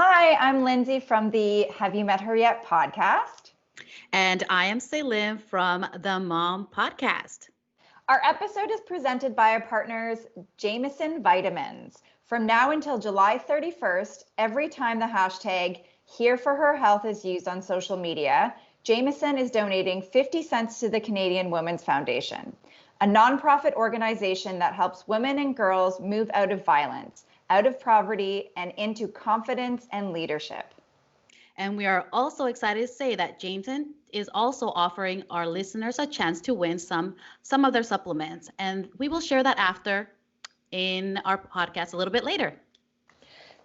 Hi, I'm Lindsay from the Have You Met Her Yet podcast. And I am Celine from the Mom Podcast. Our episode is presented by our partners, Jameson Vitamins. From now until July 31st, every time the hashtag Here for Her Health is used on social media, Jameson is donating 50 cents to the Canadian Women's Foundation, a nonprofit organization that helps women and girls move out of violence, out of poverty, and into confidence and leadership. And we are also excited to say that Jameson is also offering our listeners a chance to win some of their supplements. And we will share that after in our podcast a little bit later.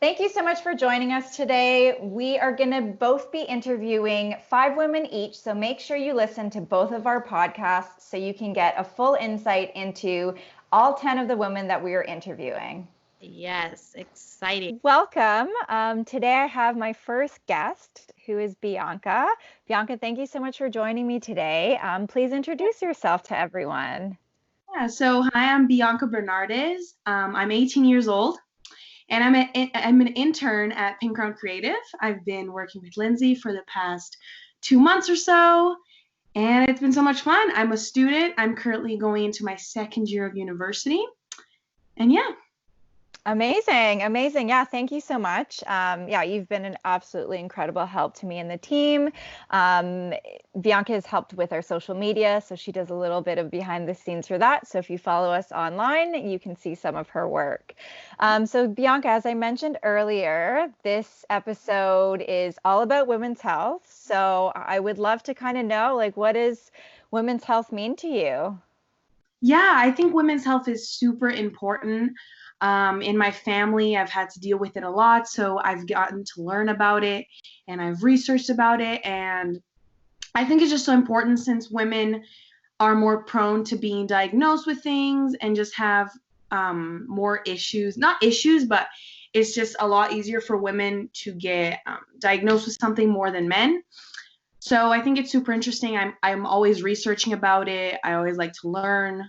Thank you so much for joining us today. We are going to both be interviewing 5 women each, so make sure you listen to both of our podcasts so you can get a full insight into all 10 of the women that we are interviewing. Yes, exciting. Welcome. Today I have my first guest, who is Bianca. Bianca, thank you so much for joining me today. Please introduce yourself to everyone. Yeah, so hi, I'm Bianca Bernardes. I'm 18 years old, and I'm an intern at Pink Crown Creative. I've been working with Lindsay for the past 2 months or so, and it's been so much fun. I'm a student. I'm currently going into my second year of university, and yeah. Amazing. Yeah, thank you so much. You've been an absolutely incredible help to me and the team. Bianca has helped with our social media, so she does a little bit of behind the scenes for that. So if you follow us online, you can see some of her work. So Bianca, as I mentioned earlier, this episode is all about women's health. So I would love to kind of know, what does women's health mean to you? Yeah, I think women's health is super important. In my family, I've had to deal with it a lot, so I've gotten to learn about it, and I've researched about it, and I think it's just so important since women are more prone to being diagnosed with things and just have more issues. Not issues, but it's just a lot easier for women to get diagnosed with something more than men. So I think it's super interesting. I'm always researching about it. I always like to learn.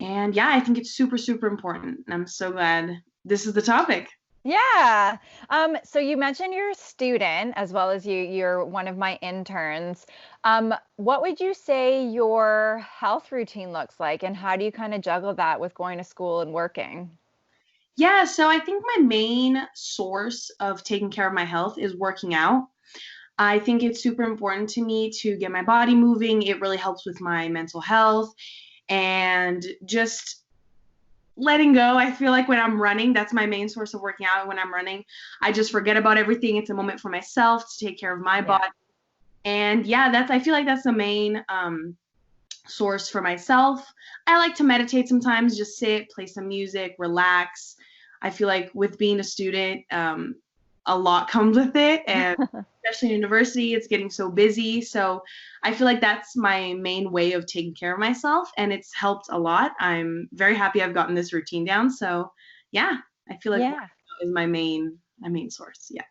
And yeah, I think it's super, super important. And I'm so glad this is the topic. Yeah. So you mentioned you're a student as well as you're one of my interns. What would you say your health routine looks like, and how do you kind of juggle that with going to school and working? Yeah, so I think my main source of taking care of my health is working out. I think it's super important to me to get my body moving. It really helps with my mental health. And just letting go. I feel like when I'm running, that's my main source of working out. When I'm running, I just forget about everything. It's a moment for myself to take care of my body. And yeah, I feel like that's the main source for myself. I like to meditate sometimes, just sit, play some music, relax. I feel like with being a student, a lot comes with it, and especially in university, it's getting so busy. So I feel like that's my main way of taking care of myself, and it's helped a lot. I'm very happy I've gotten this routine down. So yeah, I feel like is my main source. Yeah.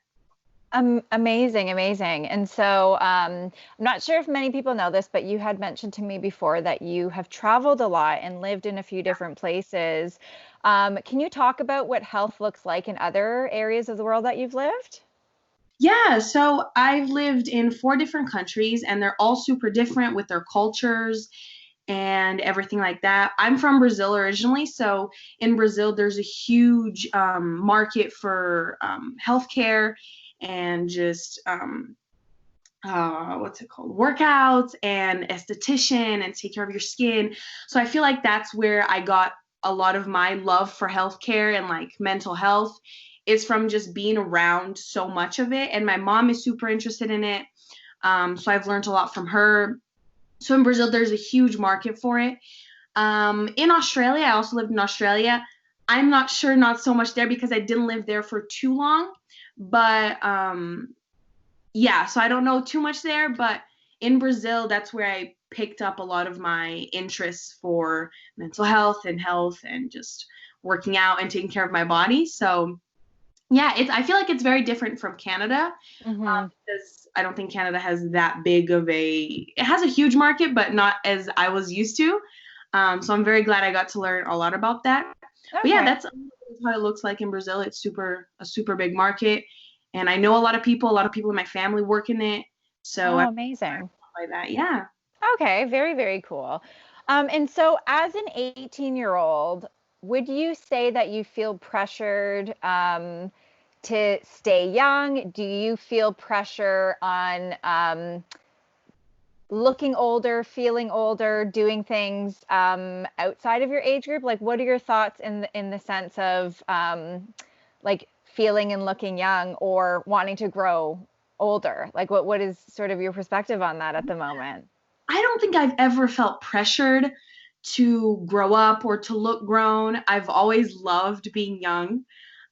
Amazing. And so I'm not sure if many people know this, but you had mentioned to me before that you have traveled a lot and lived in a few different places. Can you talk about what health looks like in other areas of the world that you've lived? Yeah, so I've lived in 4 different countries, and they're all super different with their cultures and everything like that. I'm from Brazil originally, so in Brazil, there's a huge market for healthcare and just workouts and esthetician and take care of your skin. So I feel like that's where I got a lot of my love for healthcare and like mental health is from just being around so much of it. And my mom is super interested in it. So I've learned a lot from her. So in Brazil, there's a huge market for it. In Australia, I also lived in Australia. I'm not sure, not so much there because I didn't live there for too long. But yeah, so I don't know too much there. But in Brazil, that's where I picked up a lot of my interests for mental health and just working out and taking care of my body. So yeah, I feel like it's very different from Canada because I don't think Canada has that big of it has a huge market, but not as I was used to. So I'm very glad I got to learn a lot about that. Okay. But yeah, that's how it looks like in Brazil. It's a super big market. And I know a lot of people in my family work in it. So Oh, I'm amazing. by that. Yeah. Okay, very, very cool. And so as an 18-year-old, would you say that you feel pressured to stay young? Do you feel pressure on looking older, feeling older, doing things outside of your age group? Like, what are your thoughts in the sense of like feeling and looking young or wanting to grow older? Like, what is sort of your perspective on that at the moment? I don't think I've ever felt pressured to grow up or to look grown. I've always loved being young.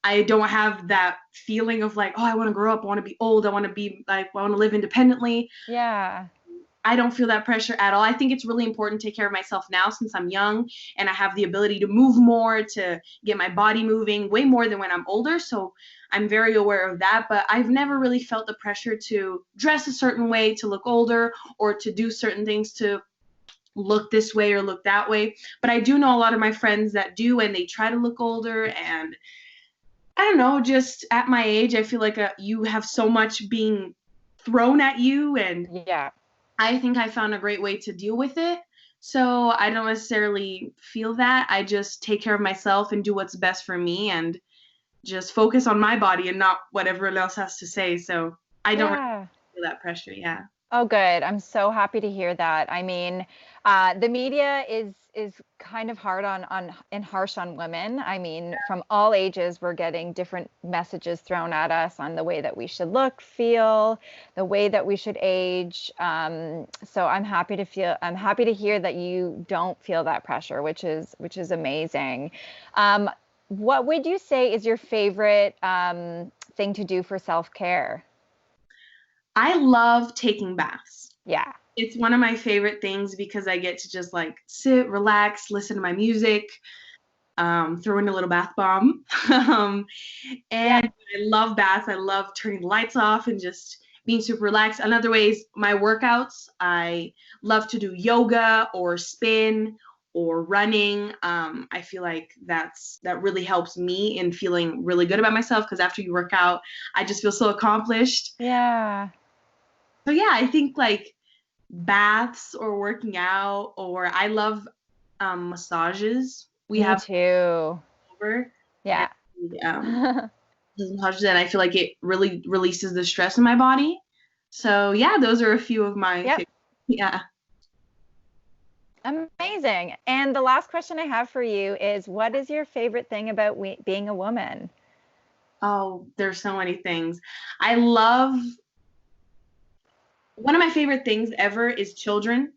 I don't have that feeling of like, oh, I want to grow up, I want to be old, I want to be like, I want to live independently. Yeah. I don't feel that pressure at all. I think it's really important to take care of myself now since I'm young and I have the ability to move more, to get my body moving way more than when I'm older. So I'm very aware of that. But I've never really felt the pressure to dress a certain way to look older or to do certain things to look this way or look that way. But I do know a lot of my friends that do, and they try to look older. And I don't know, just at my age, I feel like you have so much being thrown at you, and Yeah. I think I found a great way to deal with it. So I don't necessarily feel that. I just take care of myself and do what's best for me and just focus on my body and not what everyone else has to say. So I don't really Yeah. feel that pressure. Yeah. Oh, good. I'm so happy to hear that. I mean, the media is kind of hard on and harsh on women. I mean, from all ages, we're getting different messages thrown at us on the way that we should look, feel, the way that we should age. So I'm happy to hear that you don't feel that pressure, which is amazing. Um, what would you say is your favorite thing to do for self-care? I love taking baths. Yeah. It's one of my favorite things because I get to just like sit, relax, listen to my music, throw in a little bath bomb. Yeah. And I love baths. I love turning the lights off and just being super relaxed. Another way is my workouts. I love to do yoga or spin or running. I feel like that really helps me in feeling really good about myself because after you work out, I just feel so accomplished. Yeah. So yeah, I think like baths or working out, or I love massages. We Me have too. over and Yeah. massages, and I feel like it really releases the stress in my body. So yeah, those are a few of my Yep. favorites. Yeah. Amazing. And the last question I have for you is, what is your favorite thing about being a woman? Oh, there's so many things. I love One of my favorite things ever is children.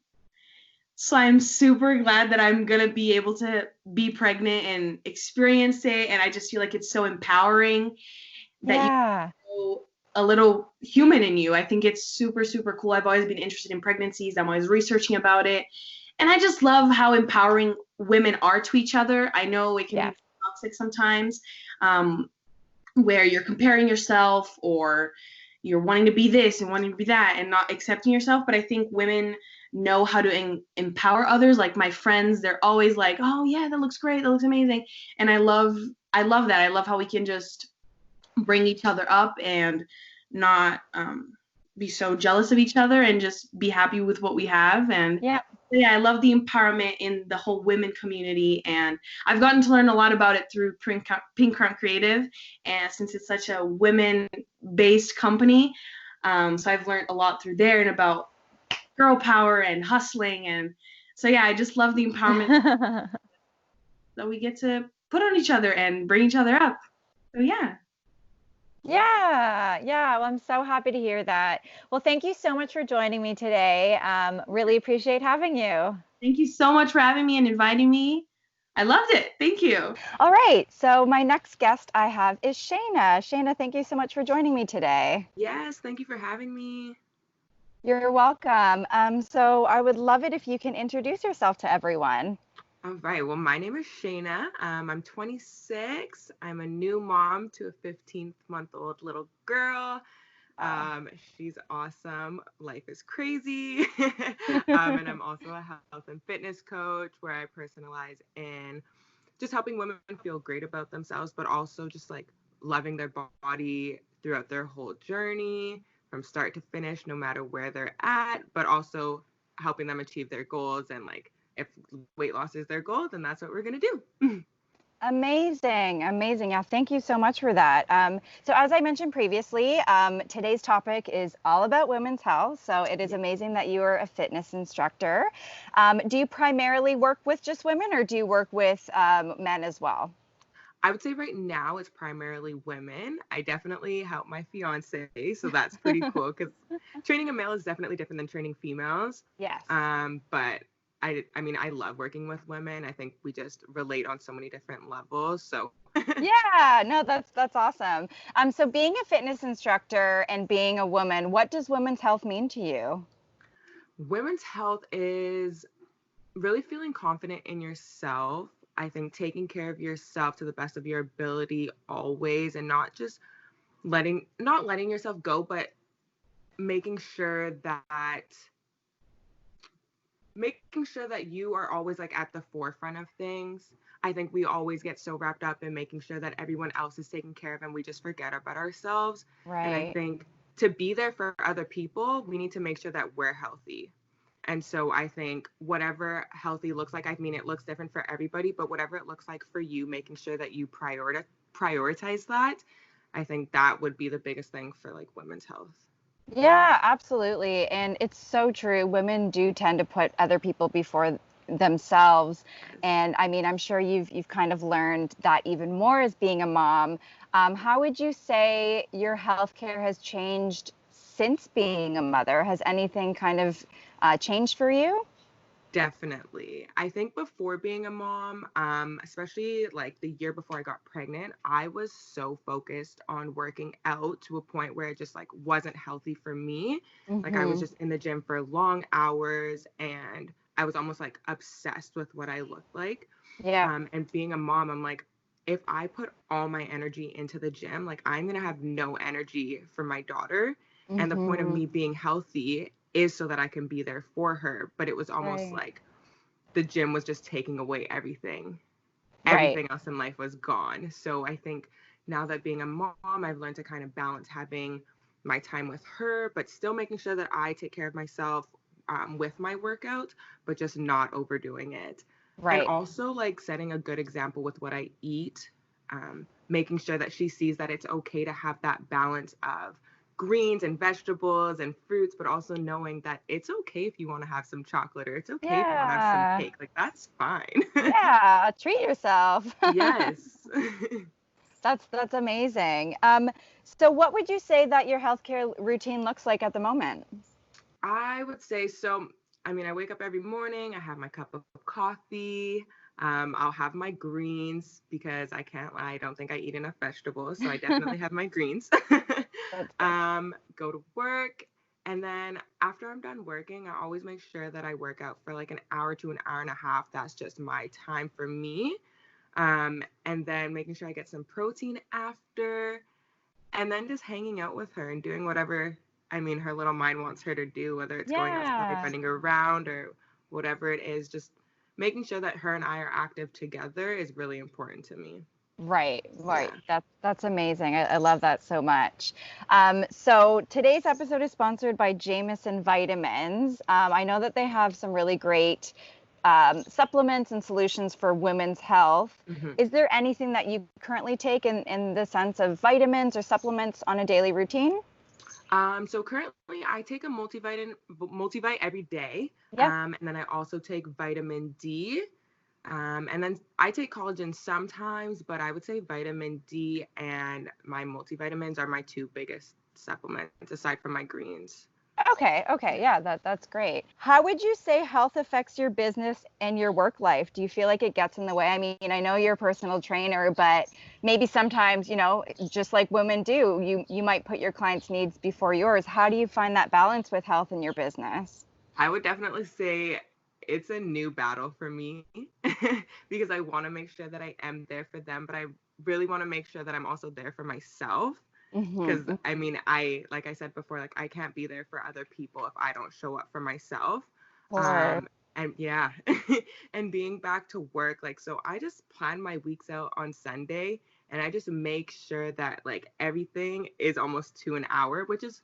So I'm super glad that I'm gonna be able to be pregnant and experience it. And I just feel like it's so empowering that you Yeah. know a little human in you. I think it's super, super cool. I've always been interested in pregnancies. I'm always researching about it. And I just love how empowering women are to each other. I know it can Yeah. be toxic sometimes, um, where you're comparing yourself or you're wanting to be this and wanting to be that and not accepting yourself. But I think women know how to empower others. Like my friends, they're always like, "Oh yeah, that looks great. That looks amazing." And I love that. I love how we can just bring each other up and not be so jealous of each other and just be happy with what we have. And Yeah. yeah, I love the empowerment in the whole women community, and I've gotten to learn a lot about it through Pink Crunk Creative, and since it's such a women-based company, so I've learned a lot through there and about girl power and hustling, and so yeah, I just love the empowerment that we get to put on each other and bring each other up. So yeah. Yeah, yeah. Well, I'm so happy to hear that. Well, thank you so much for joining me today. Really appreciate having you. Thank you so much for having me and inviting me. I loved it. Thank you. All right. So my next guest I have is Shayna. Shayna, thank you so much for joining me today. Yes, thank you for having me. You're welcome. So I would love it if you can introduce yourself to everyone. All right. Well, my name is Shayna. I'm 26. I'm a new mom to a 15-month-old little girl. She's awesome. Life is crazy. And I'm also a health and fitness coach where I personalize in just helping women feel great about themselves, but also just like loving their body throughout their whole journey from start to finish, no matter where they're at, but also helping them achieve their goals. And like, if weight loss is their goal, then that's what we're going to do. Amazing, amazing. Yeah, thank you so much for that. So as I mentioned previously, today's topic is all about women's health. So it is amazing that you are a fitness instructor. Do you primarily work with just women, or do you work with men as well? I would say right now it's primarily women. I definitely help my fiance, so that's pretty cool because training a male is definitely different than training females. Yes. But I mean, I love working with women. I think we just relate on so many different levels. So Yeah, no, that's awesome. So being a fitness instructor and being a woman, what does women's health mean to you? women's health is really feeling confident in yourself. I think taking care of yourself to the best of your ability always, and not just not letting yourself go, but making sure that making sure that you are always like at the forefront of things. I think we always get so wrapped up in making sure that everyone else is taken care of and we just forget about ourselves. And I Right. think to be there for other people, we need to make sure that we're healthy. And so I think whatever healthy looks like, I mean, it looks different for everybody, but whatever it looks like for you, making sure that you prioritize that, I think that would be the biggest thing for like women's health. Yeah, absolutely. And it's so true. Women do tend to put other people before themselves. Yes. And I mean, I'm sure you've kind of learned that even more as being a mom. How would you say your healthcare has changed since being a mother? Has anything kind of changed for you? Definitely. I think before being a mom, especially like the year before I got pregnant, I was so focused on working out to a point where it just like wasn't healthy for me. Like I was Mm-hmm. just in the gym for long hours and I was almost like obsessed with what I looked like. Yeah. And being a mom, I'm like, if I put all my energy into the gym, like I'm gonna have no energy for my daughter. And the point of Mm-hmm. me being healthy is so that I can be there for her. But it was almost Right. like the gym was just taking away everything. Right. Everything else in life was gone. So I think now that being a mom, I've learned to kind of balance having my time with her, but still making sure that I take care of myself with my workout, but just not overdoing it. And Right. also like setting a good example with what I eat, making sure that she sees that it's okay to have that balance of greens and vegetables and fruits, but also knowing that it's okay if you want to have some chocolate or it's okay if you want to have some Yeah. cake. Like that's fine. Yeah. Treat yourself. Yes. That's amazing. So what would you say that your healthcare routine looks like at the moment? I would say so. I mean, I wake up every morning, I have my cup of coffee. I'll have my greens because I can't lie, I don't think I eat enough vegetables. So I definitely have my greens. That's good. Go to work. And then after I'm done working, I always make sure that I work out for like an hour to an hour and a half. That's just my time for me. And then making sure I get some protein after, and then just hanging out with her and doing whatever, I mean, her little mind wants her to do, whether it's going outside, Yeah. running around, or whatever it is. Just making sure that her and I are active together is really important to me. Right, Yeah. right. That's amazing. I love that so much. So today's episode is sponsored by Jameson Vitamins. I know that they have some really great supplements and solutions for women's health. hmm Is there anything that you currently take in the sense of vitamins or supplements on a daily routine? So currently I take a multivite every day. Yeah. And then I also take vitamin D. And then I take collagen sometimes, but I would say vitamin D and my multivitamins are my two biggest supplements aside from my greens. Okay, okay. Yeah, that's great. How would you say health affects your business and your work life? Do you feel like it gets in the way? I mean, I know you're a personal trainer, but maybe sometimes, just like women do, you might put your clients' needs before yours. How do you find that balance with health in your business? I would definitely say it's a new battle for me because I want to make sure that I am there for them, but I really want to make sure that I'm also there for myself. Because Mm-hmm. I mean, like I said before, like I can't be there for other people if I don't show up for myself. Or And yeah, and being back to work, like, so I just plan my weeks out on Sunday And I just make sure that like everything is almost to an hour, which is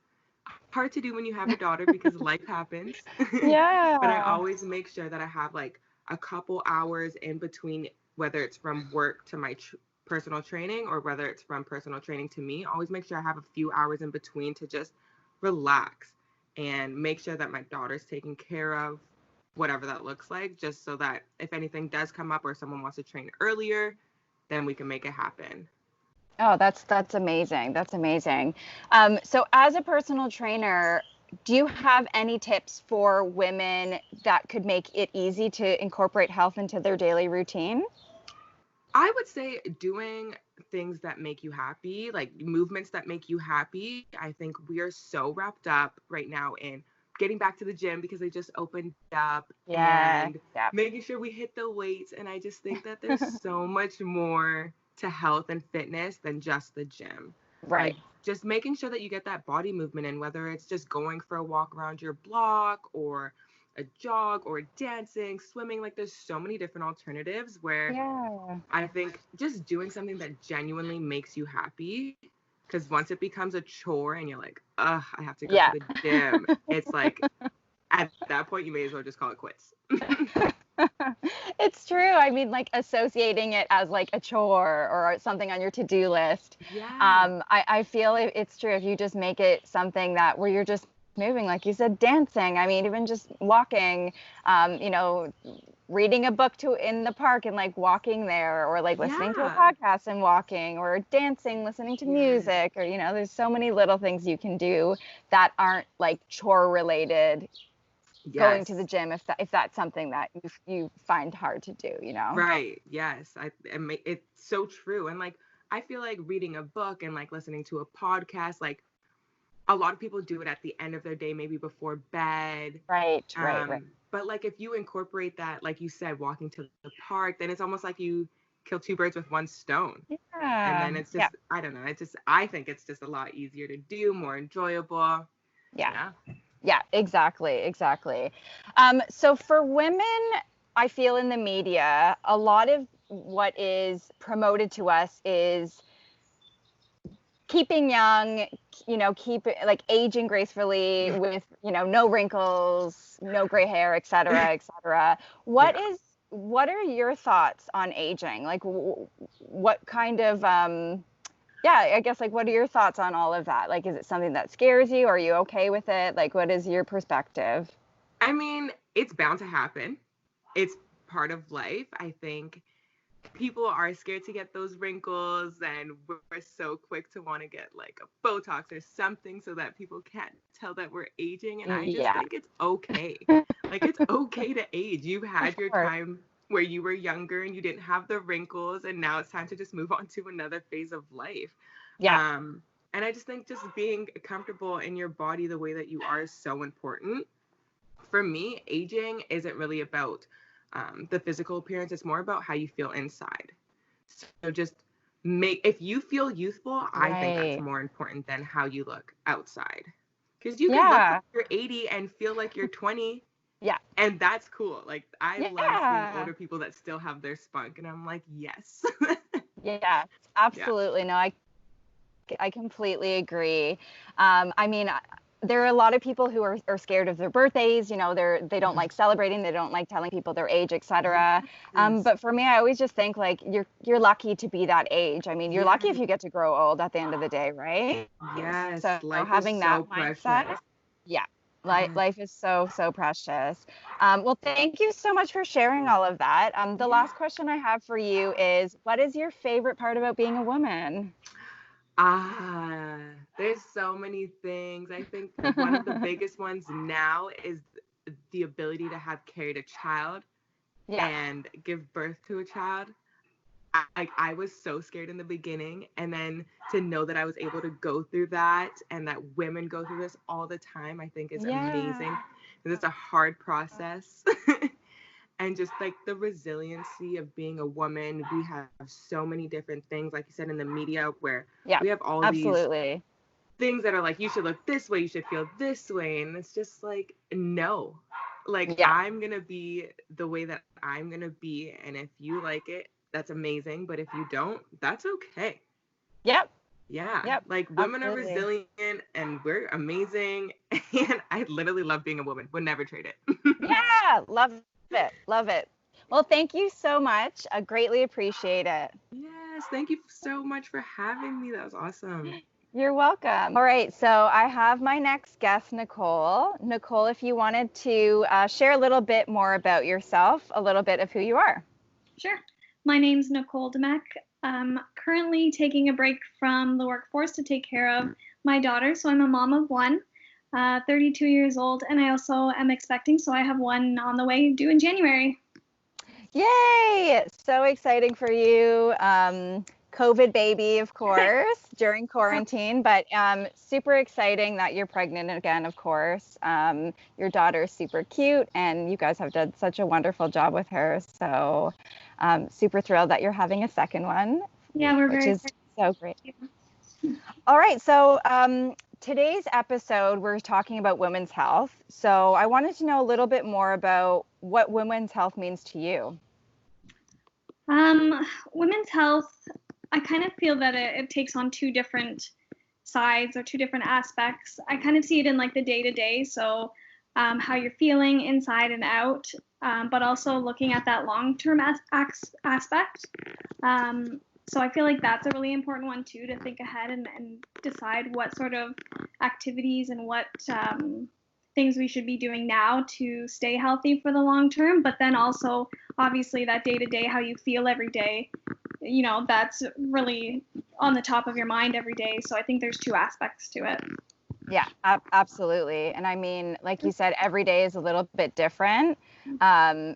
hard to do when you have a daughter because life happens. But I Yeah. always make sure that I have like a couple hours in between, whether it's from work to my personal training or whether it's from personal training to me. Always make sure I have a few hours in between to just relax and make sure that my daughter's taken care of, whatever that looks like, just so that if anything does come up or someone wants to train earlier, then we can make it happen. Oh, that's amazing. That's amazing. So as a personal trainer, do you have any tips for women that could make it easy to incorporate health into their daily routine? I would say doing things that make you happy, like movements that make you happy. I think we are so wrapped up right now in getting back to the gym because they just opened up Yeah. and Yeah. making sure we hit the weights. And I just think that there's so much more to health and fitness than just the gym. Right. Like just making sure that you get that body movement in, whether it's just going for a walk around your block or a jog or dancing, swimming. Like there's so many different alternatives where Yeah. I think just doing something that genuinely makes you happy, because once it becomes a chore and you're like, ugh, I have to go to Yeah. the gym, it's like at that point you may as well just call it quits. It's true. I mean, like associating it as like a chore or something on your to-do list. Yeah. I feel it's true if you just make it something that where you're just moving, like you said, dancing. I mean, even just walking, you know, reading a book in the park and like walking there, or like listening to a Yeah. podcast and walking, or dancing, listening to Yes. music, or you know, there's so many little things you can do that aren't like chore related, going to the Yes. gym if that's something that you find hard to do, you know? Right. Yes. It's so true. And like, I feel like reading a book and like listening to a podcast, like a lot of people do it at the end of their day, maybe before bed. Right. But like if you incorporate that, like you said, walking to the park, then it's almost like you kill two birds with one stone. And Yeah. then it's Yeah. just, I don't know, I think it's just a lot easier to do, more enjoyable. Yeah. Yeah. Yeah, exactly. So for women, I feel in the media, a lot of what is promoted to us is keeping young, you know, keep like aging gracefully with, you know, no wrinkles, no gray hair, et cetera, et cetera. Yeah. What are your thoughts on aging? Like what kind of, yeah, I guess like what are your thoughts on all of that? Like, is it something that scares you? Are you okay with it? Like, what is your perspective? I mean, it's bound to happen. It's part of life. I think people are scared to get those wrinkles, and we're so quick to want to get like a Botox or something so that people can't tell that we're aging. And I just Yeah, think it's okay. Like, it's okay to age. You of had your course. time where you were younger and you didn't have the wrinkles, and now it's time to just move on to another phase of life. Yeah, Um, and I just think just being comfortable in your body the way that you are is so important. For me, aging isn't really about the physical appearance. It's more about how you feel inside. So just if you feel youthful, I think that's right. more important than how you look outside. Because you can look like Yeah, you're 80 and feel like you're 20, yeah, and that's cool. Like, I love seeing yeah, older people that still have their spunk, and I'm like, yes. yeah, Yeah. absolutely. No, I completely agree. I mean, there are a lot of people who are scared of their birthdays. You know, they don't like celebrating. They don't like telling people their age, etc. Yes. But for me, I always just think like you're lucky to be that age. I mean, you're lucky if Yes. you get to grow old at the end of the day, right? Yes. So Life is having that so mindset, precious. yeah, Yes. life is so precious. Well, thank you so much for sharing all of that. The Yeah. last question I have for you is, what is your favorite part about being a woman? Ah, there's so many things. I think one of the biggest ones now is the ability to have carried a child Yeah. and give birth to a child. I was so scared in the beginning, and then to know that I was able to go through that and that women go through this all the time, I think is Yeah. amazing. 'Cause it's a hard process. And just like the resiliency of being a woman, we have so many different things, like you said, in the media, where Yeah, we have all these absolutely. things that are like, you should look this way, you should feel this way. And it's just like, no, like Yeah. I'm going to be the way that I'm going to be. And if you like it, that's amazing. But if you don't, that's okay. Yep. Yeah. Yep. Like women are Absolutely. resilient and we're amazing. And I literally love being a woman. Would never trade it. Yeah. Love it. Love it. Well, thank you so much. I greatly appreciate it. Yes. Thank you so much for having me. That was awesome. You're welcome. All right, so I have my next guest, Nicole. Nicole, if you wanted to share a little bit more about yourself, a little bit of who you are. Sure. My name's Nicole Demek. I'm currently taking a break from the workforce to take care of my daughter. So I'm a mom of one, 32 years old, and I also am expecting. So I have one on the way due in January. Yay! So exciting for you. COVID baby, of course, during quarantine, but super exciting that you're pregnant again, of course. Your daughter is super cute, and you guys have done such a wonderful job with her. So super thrilled that you're having a second one. Yeah, we're which very is so great. All right, so today's episode, we're talking about women's health. So I wanted to know a little bit more about what women's health means to you. Women's health, I kind of feel that it takes on two different sides or two different aspects. I kind of see it in like the day-to-day, so how you're feeling inside and out, but also looking at that long-term aspect. So I feel like that's a really important one too, to think ahead and decide what sort of activities and what things we should be doing now to stay healthy for the long term. But then also, obviously, that day-to-day, how you feel every day, you know, that's really on the top of your mind every day. So I think there's two aspects to it. Yeah, absolutely. And I mean, like you said, every day is a little bit different,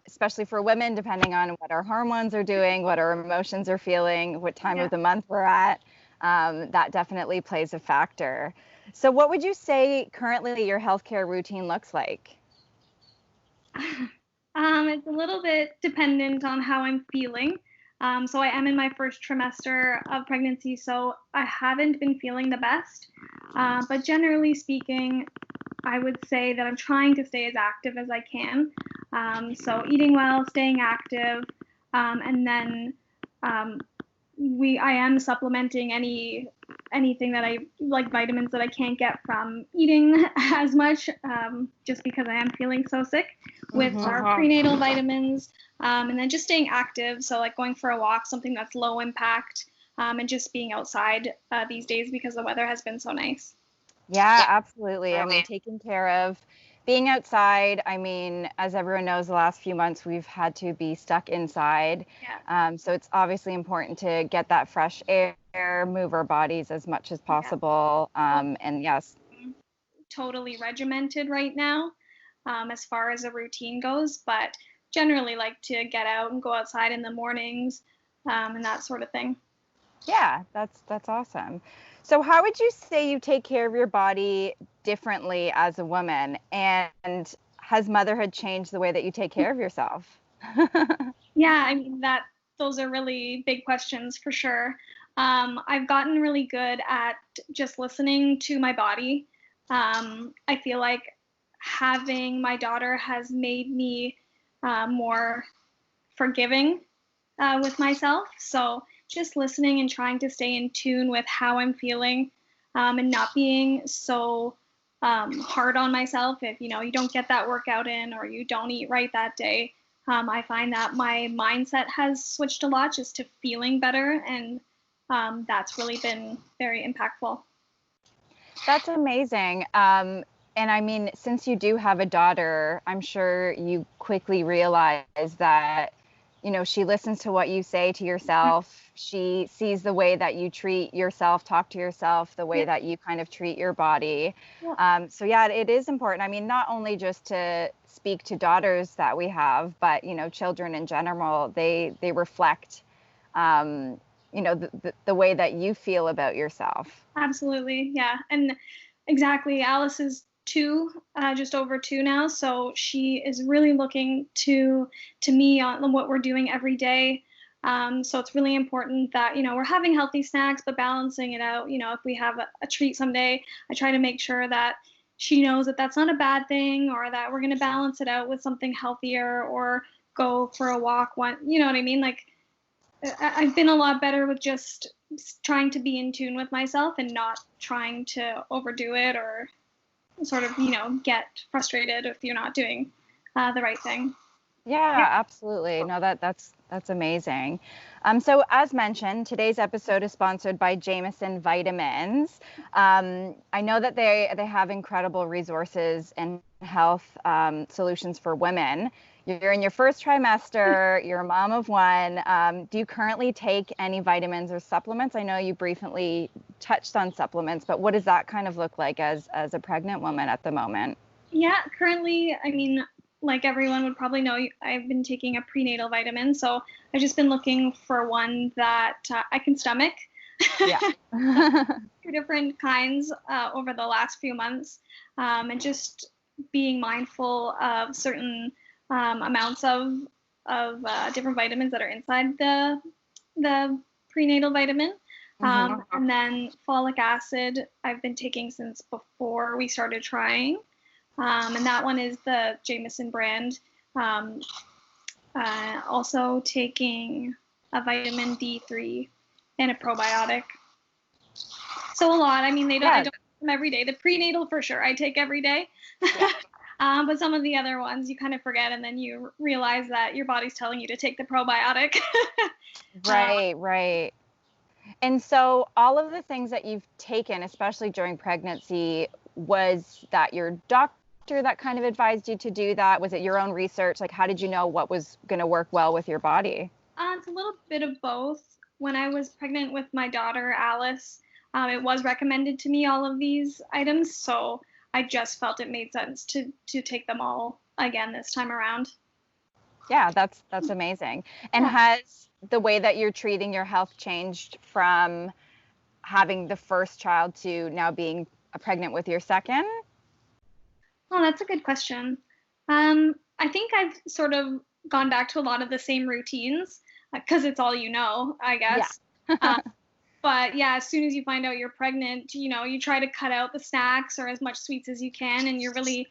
especially for women, depending on what our hormones are doing, what our emotions are feeling, what time of the month we're at. That definitely plays a factor. So what would you say currently your healthcare routine looks like? It's a little bit dependent on how I'm feeling. So I am in my first trimester of pregnancy, so I haven't been feeling the best. But generally speaking, I would say that I'm trying to stay as active as I can. So eating well, staying active, and then I am supplementing anything that I like, vitamins that I can't get from eating as much, just because I am feeling so sick, with our prenatal vitamins, and then just staying active. So like going for a walk, something that's low impact, and just being outside these days because the weather has been so nice. Yeah, absolutely. I mean, taking care of being outside. I mean, as everyone knows, the last few months we've had to be stuck inside. Yeah. So it's obviously important to get that fresh air, move our bodies as much as possible. And yes. Totally regimented right now, as far as a routine goes, but generally like to get out and go outside in the mornings, and that sort of thing. Yeah, that's awesome. So how would you say you take care of your body differently as a woman? And has motherhood changed the way that you take care of yourself? Yeah, I mean, those are really big questions for sure. I've gotten really good at just listening to my body. I feel like having my daughter has made me more forgiving with myself. So just listening and trying to stay in tune with how I'm feeling, and not being so hard on myself if you don't get that workout in or you don't eat right that day. I find that my mindset has switched a lot just to feeling better, and that's really been very impactful. That's amazing. And I mean, since you do have a daughter, I'm sure you quickly realize that, she listens to what you say to yourself. She sees the way that you treat yourself, talk to yourself, the way that you kind of treat your body. So yeah, it is important. I mean, not only just to speak to daughters that we have, but, children in general, they reflect, the way that you feel about yourself. Absolutely. Yeah. And exactly. Alice is 2, just over 2 now. So she is really looking to me on what we're doing every day. So it's really important that, we're having healthy snacks, but balancing it out. If we have a treat someday, I try to make sure that she knows that that's not a bad thing, or that we're going to balance it out with something healthier, or go for a walk. You know what I mean? Like, I've been a lot better with just trying to be in tune with myself and not trying to overdo it or sort of, get frustrated if you're not doing the right thing. Yeah, absolutely. No, that's amazing. So as mentioned, today's episode is sponsored by Jameson Vitamins. I know that they have incredible resources and health solutions for women. You're in your first trimester, you're a mom of one. Do you currently take any vitamins or supplements? I know you briefly touched on supplements, but what does that kind of look like as a pregnant woman at the moment? Yeah, currently, I mean, like everyone would probably know, I've been taking a prenatal vitamin. So I've just been looking for one that I can stomach. Yeah. 2 different kinds over the last few months, and just being mindful of certain amounts of different vitamins that are inside the prenatal vitamin. And then folic acid I've been taking since before we started trying. And that one is the Jameson brand. Also taking a vitamin D3 and a probiotic. So a lot. I mean, I don't take them every day. The prenatal for sure I take every day. Yeah. But some of the other ones you kind of forget, and then you realize that your body's telling you to take the probiotic. Right. And so all of the things that you've taken, especially during pregnancy, was that your doctor that kind of advised you to do that? Was it your own research? Like, how did you know what was going to work well with your body? It's a little bit of both. When I was pregnant with my daughter, Alice, it was recommended to me, all of these items. So I just felt it made sense to take them all again this time around. Yeah, that's amazing. And has the way that you're treating your health changed from having the first child to now being pregnant with your second? Oh, that's a good question. I think I've sort of gone back to a lot of the same routines because it's all I guess. Yeah. But yeah, as soon as you find out you're pregnant, you try to cut out the snacks or as much sweets as you can, and you're really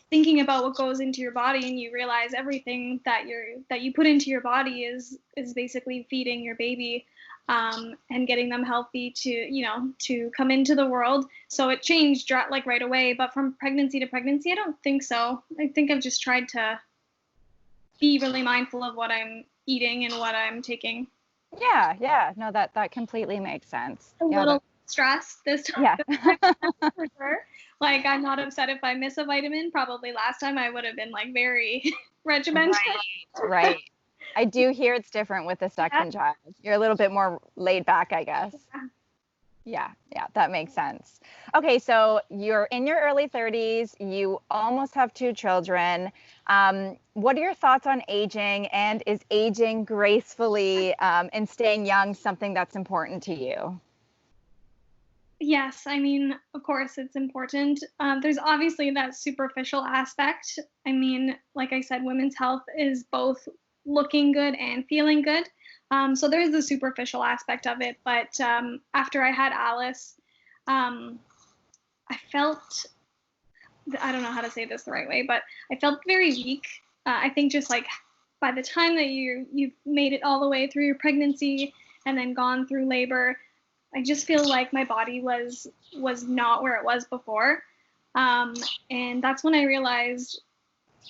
thinking about what goes into your body, and you realize everything that you put into your body is basically feeding your baby, and getting them healthy to come into the world. So it changed like right away, but from pregnancy to pregnancy, I don't think so. I think I've just tried to be really mindful of what I'm eating and what I'm taking. Yeah. No, that completely makes sense. A little stressed this time. Yeah. For sure. Like, I'm not upset if I miss a vitamin. Probably last time I would have been like very regimented. Right. I do hear it's different with the second child. You're a little bit more laid back, I guess. Yeah, that makes sense. Okay, so you're in your early 30s. You almost have 2 children. What are your thoughts on aging, and is aging gracefully and staying young something that's important to you? Yes, I mean, of course it's important. There's obviously that superficial aspect. I mean, like I said, women's health is both looking good and feeling good. So there's the superficial aspect of it. But after I had Alice, I felt, I don't know how to say this the right way, but I felt very weak. I think just like by the time that you've made it all the way through your pregnancy and then gone through labor, I just feel like my body was not where it was before. And that's when I realized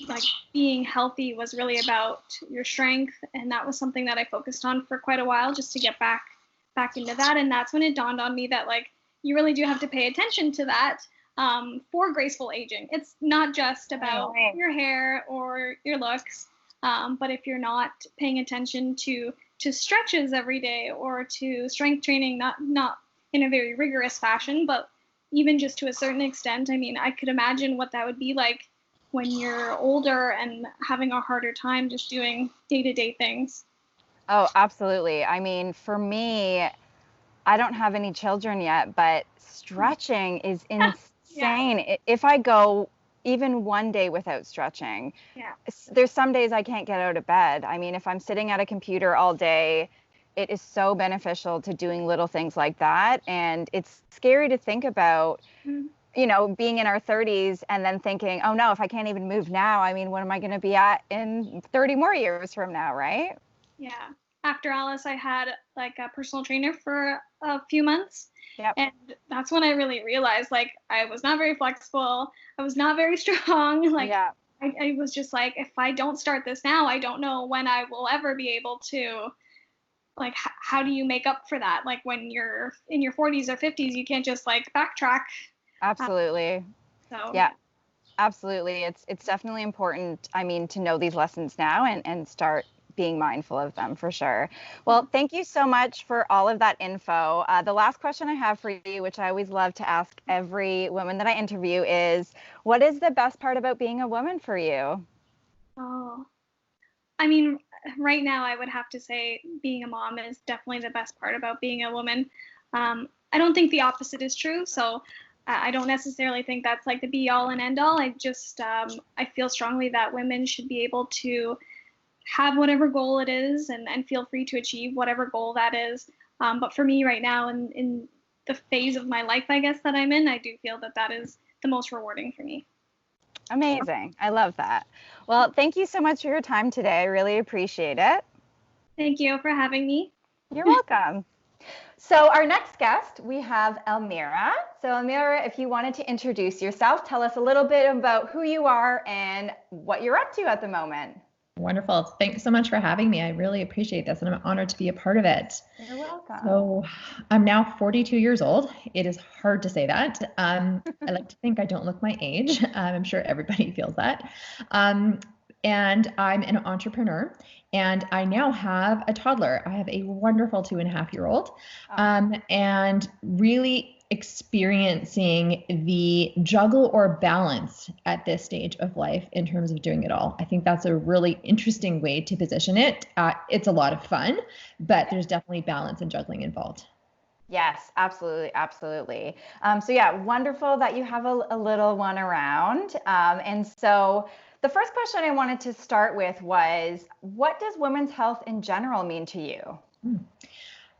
like being healthy was really about your strength. And that was something that I focused on for quite a while, just to get back into that. And that's when it dawned on me that like, you really do have to pay attention to that for graceful aging. It's not just about your hair or your looks. But if you're not paying attention to stretches every day or to strength training, not in a very rigorous fashion, but even just to a certain extent, I mean, I could imagine what that would be like when you're older and having a harder time just doing day-to-day things. Oh, absolutely. I mean, for me, I don't have any children yet, but stretching is insane. Yeah. If I go even one day without stretching, there's some days I can't get out of bed. I mean, if I'm sitting at a computer all day, it is so beneficial to doing little things like that. And it's scary to think about, being in our 30s and then thinking, oh no, if I can't even move now, I mean, what am I going to be at in 30 more years from now, right? Yeah. after Alice, I had like a personal trainer for a few months. Yep. And that's when I really realized, like, I was not very flexible. I was not very strong. Like, Yeah. I was just like, if I don't start this now, I don't know when I will ever be able to, like, how do you make up for that? Like, when you're in your 40s or 50s, you can't just like backtrack. Absolutely. So Yeah. Absolutely. It's definitely important, I mean, to know these lessons now and start being mindful of them for sure. Well, thank you so much for all of that info. The last question I have for you, which I always love to ask every woman that I interview, is what is the best part about being a woman for you? Oh, I mean, right now I would have to say being a mom is definitely the best part about being a woman. I don't think the opposite is true. So I don't necessarily think that's like the be all and end all. I just, I feel strongly that women should be able to have whatever goal it is and feel free to achieve whatever goal that is. But for me right now in the phase of my life, I guess, that I'm in, I do feel that that is the most rewarding for me. Amazing. I love that. Well, thank you so much for your time today. I really appreciate it. Thank you for having me. You're welcome. So our next guest, we have Elmira. So Elmira, if you wanted to introduce yourself, tell us a little bit about who you are and what you're up to at the moment. Wonderful. Thanks so much for having me. I really appreciate this, and I'm honored to be a part of it. You're welcome. So I'm now 42 years old. It is hard to say that. I like to think I don't look my age. I'm sure everybody feels that. And I'm an entrepreneur, and I now have a toddler. I have a wonderful 2.5-year-old, and really experiencing the juggle or balance at this stage of life in terms of doing it all. I think that's a really interesting way to position it. It's a lot of fun, but there's definitely balance and juggling involved. Yes, absolutely. Absolutely. So yeah, wonderful that you have a little one around. And so the first question I wanted to start with was, what does women's health in general mean to you?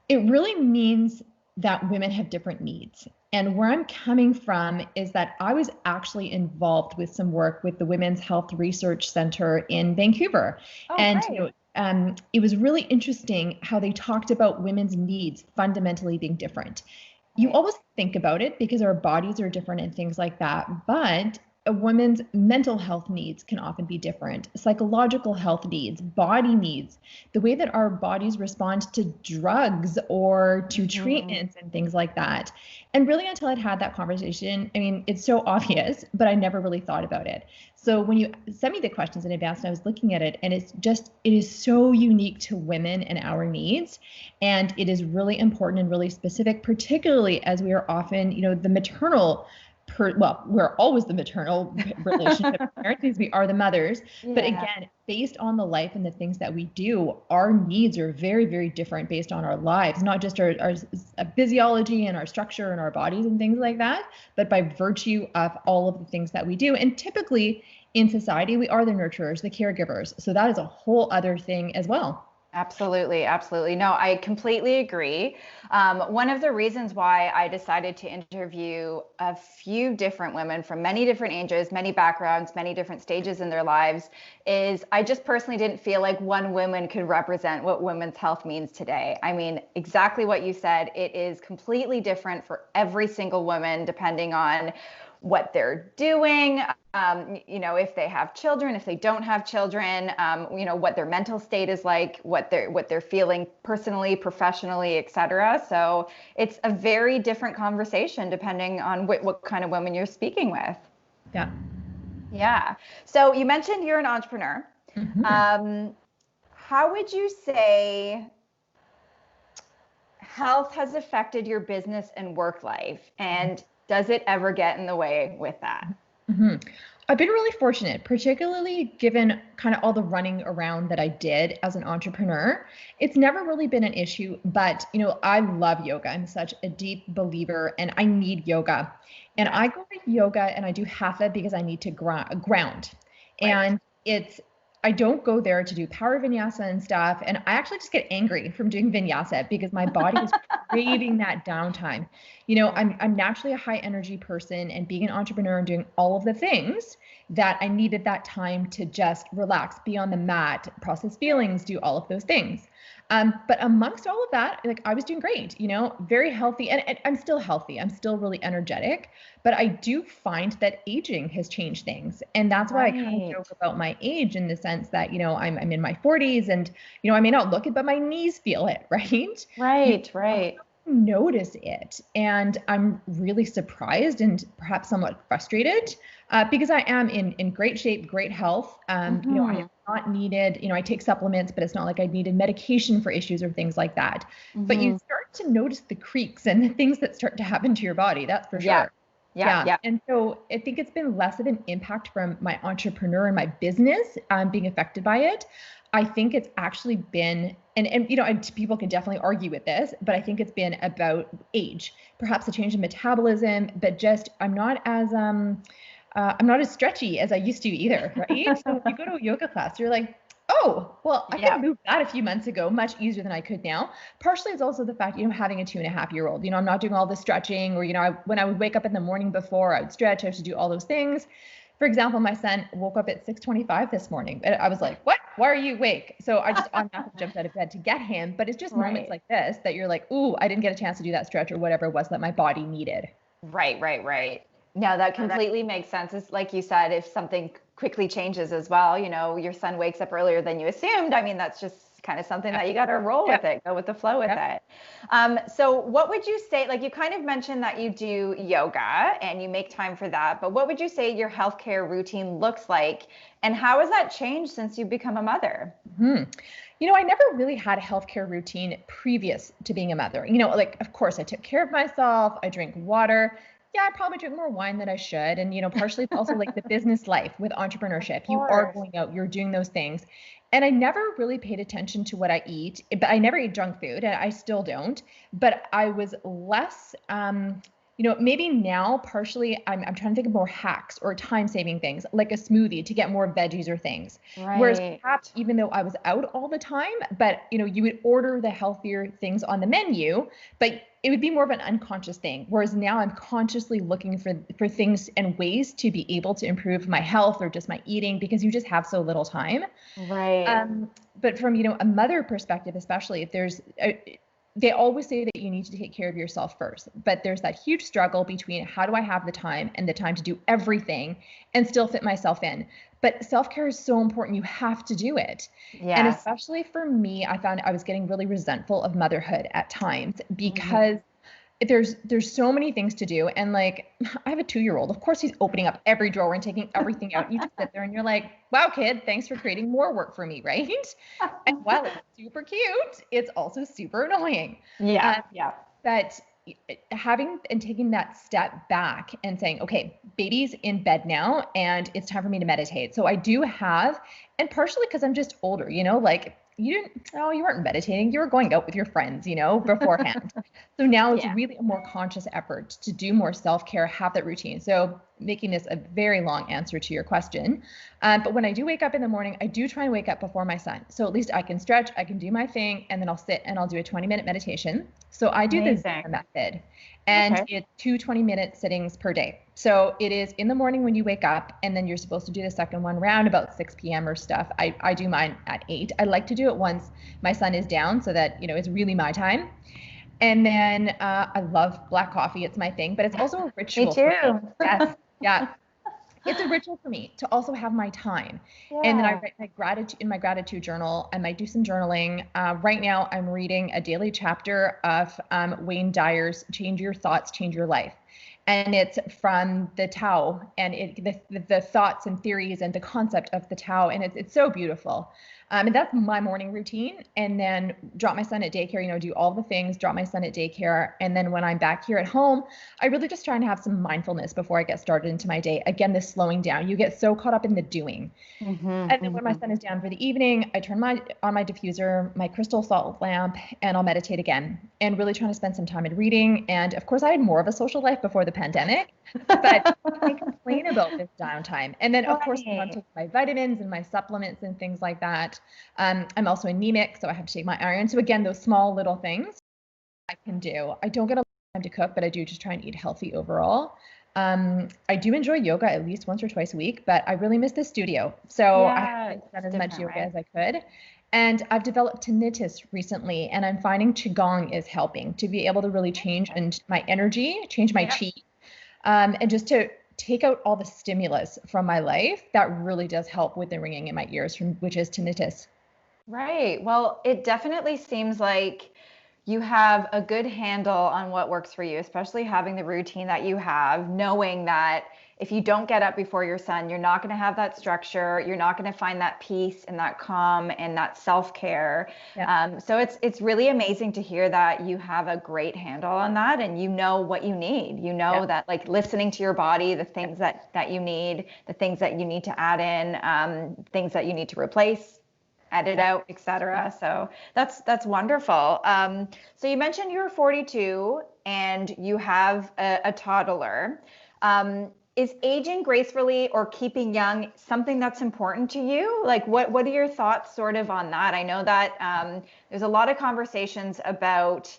It really means that women have different needs. And where I'm coming from is that I was actually involved with some work with the Women's Health Research Center in Vancouver. Oh, and great. It was really interesting how they talked about women's needs fundamentally being different. You always think about it because our bodies are different and things like that, but a woman's mental health needs can often be different, psychological health needs, body needs, the way that our bodies respond to drugs or to treatments and things like that. And really, until I'd had that conversation, I mean, it's so obvious, but I never really thought about it. So when you sent me the questions in advance and I was looking at it, and it is so unique to women and our needs. And it is really important and really specific, particularly as we are often, the maternal we're always the maternal relationship parents because we are the mothers. Yeah. But again, based on the life and the things that we do, our needs are very, very different based on our lives, not just our physiology and our structure and our bodies and things like that, but by virtue of all of the things that we do. And typically in society, we are the nurturers, the caregivers. So that is a whole other thing as well. Absolutely. Absolutely. No, I completely agree. One of the reasons why I decided to interview a few different women from many different ages, many backgrounds, many different stages in their lives is I just personally didn't feel like one woman could represent what women's health means today. I mean, exactly what you said. It is completely different for every single woman, depending on what they're doing, if they have children, if they don't have children, what their mental state is like, what they're feeling personally, professionally, et cetera. So it's a very different conversation depending on what kind of women you're speaking with. Yeah. Yeah. So you mentioned you're an entrepreneur. Mm-hmm. How would you say health has affected your business and work life? And does it ever get in the way with that? Mm-hmm. I've been really fortunate, particularly given kind of all the running around that I did as an entrepreneur. It's never really been an issue, but I love yoga. I'm such a deep believer and I need yoga. And I go to yoga and I do hatha because I need to ground. Right. And I don't go there to do power vinyasa and stuff. And I actually just get angry from doing vinyasa because my body is craving that downtime. I'm naturally a high energy person, and being an entrepreneur and doing all of the things that I needed that time to just relax, be on the mat, process feelings, do all of those things. But amongst all of that, like I was doing great, very healthy, and I'm still healthy. I'm still really energetic, but I do find that aging has changed things. And that's why I kind of joke about my age in the sense that, I'm in my 40s and, I may not look it, but my knees feel it, right? Right. Notice it. And I'm really surprised and perhaps somewhat frustrated because I am in great shape, great health. I have not needed, I take supplements, but it's not like I needed medication for issues or things like that. But you start to notice the creaks and the things that start to happen to your body. That's for sure. Yeah. And so I think it's been less of an impact from my entrepreneur and my business being affected by it. I think it's actually been, and people can definitely argue with this, but I think it's been about age, perhaps a change in metabolism, but just I'm not as stretchy as I used to either, right? So if you go to a yoga class, you're like, oh, well, I could move that a few months ago, much easier than I could now. Partially, it's also the fact, having a 2.5-year-old, I'm not doing all the stretching or, when I would wake up in the morning before I would stretch, I have to do all those things. For example, my son woke up at 6:25 this morning. And I was like, what? Why are you awake? So I just automatically jumped out of bed to get him. But it's just moments like this that you're like, ooh, I didn't get a chance to do that stretch or whatever it was that my body needed. Right. No, that completely makes sense. It's like you said, if something quickly changes as well, your son wakes up earlier than you assumed. I mean, that's just kind of something that you got to roll with it, go with the flow with it. So what would you say, like you kind of mentioned that you do yoga and you make time for that, but what would you say your healthcare routine looks like and how has that changed since you've become a mother? I never really had a healthcare routine previous to being a mother. Like, of course, I took care of myself. I drink water. Yeah, I probably drink more wine than I should. And, partially it's also like the business life with entrepreneurship. You are going out, you're doing those things. And I never really paid attention to what I eat, but I never eat junk food and I still don't. But I was less, maybe now partially I'm trying to think of more hacks or time-saving things like a smoothie to get more veggies or things. Right. Whereas perhaps even though I was out all the time, but you would order the healthier things on the menu, but it would be more of an unconscious thing. Whereas now I'm consciously looking for things and ways to be able to improve my health or just my eating because you just have so little time. Right. But from, a mother perspective, especially if there's they always say that you need to take care of yourself first, but there's that huge struggle between how do I have the time and the time to do everything and still fit myself in. But self-care is so important. You have to do it. Yes. And especially for me, I found I was getting really resentful of motherhood at times because there's so many things to do. And like, I have a 2-year-old. Of course, he's opening up every drawer and taking everything out. You just sit there and you're like, wow, kid, thanks for creating more work for me, right? And while it's super cute, it's also super annoying. But having and taking that step back and saying, okay, baby's in bed now and it's time for me to meditate. So I do have, and partially because I'm just older, like you weren't meditating, you were going out with your friends, beforehand. So now it's really a more conscious effort to do more self-care, have that routine. So making this a very long answer to your question. But when I do wake up in the morning, I do try and wake up before my son. So at least I can stretch, I can do my thing, and then I'll sit and I'll do a 20-minute meditation. So I do the Zen method. And it's 2 20-minute sittings per day. So it is in the morning when you wake up, and then you're supposed to do the second one around about 6 p.m. or stuff. I do mine at 8. I like to do it once my son is down so that, it's really my time. And then I love black coffee. It's my thing, but it's also a ritual. Me too. Yes. Yeah. It's a ritual for me to also have my time. And then I write my gratitude in my gratitude journal. I might do some journaling. Right now I'm reading a daily chapter of Wayne Dyer's Change Your Thoughts, Change Your Life. And it's from the Tao and the thoughts and theories and the concept of the Tao. And it's so beautiful. And that's my morning routine. And then drop my son at daycare, do all the things, drop my son at daycare. And then when I'm back here at home, I really just try and have some mindfulness before I get started into my day. Again, this slowing down, you get so caught up in the doing. And then when my son is down for the evening, I turn on my diffuser, my crystal salt lamp, and I'll meditate again and really trying to spend some time in reading. And of course I had more of a social life before the pandemic, but I complain about this downtime. And then of course I'm taking my vitamins and my supplements and things like that. I'm also anemic, so I have to take my iron. So again, those small little things I can do. I don't get a lot of time to cook, but I do just try and eat healthy overall. I do enjoy yoga at least once or twice a week, but I really miss the studio. So I haven't done as much yoga as I could. And I've developed tinnitus recently, and I'm finding Qigong is helping to be able to really change and my energy, change my chi, and just to take out all the stimulus from my life. That really does help with the ringing in my ears, which is tinnitus. Right. Well, it definitely seems like you have a good handle on what works for you, especially having the routine that you have, knowing that if you don't get up before your son, you're not going to have that structure. You're not going to find that peace and that calm and that self-care. Yeah. So it's really amazing to hear that you have a great handle on that and you know what you need. You know that like listening to your body, the things that you need, the things that you need to add in, things that you need to replace, edit out, etc. So that's wonderful. So you mentioned you're 42 and you have a toddler. Is aging gracefully or keeping young something that's important to you? Like what are your thoughts sort of on that? I know that there's a lot of conversations about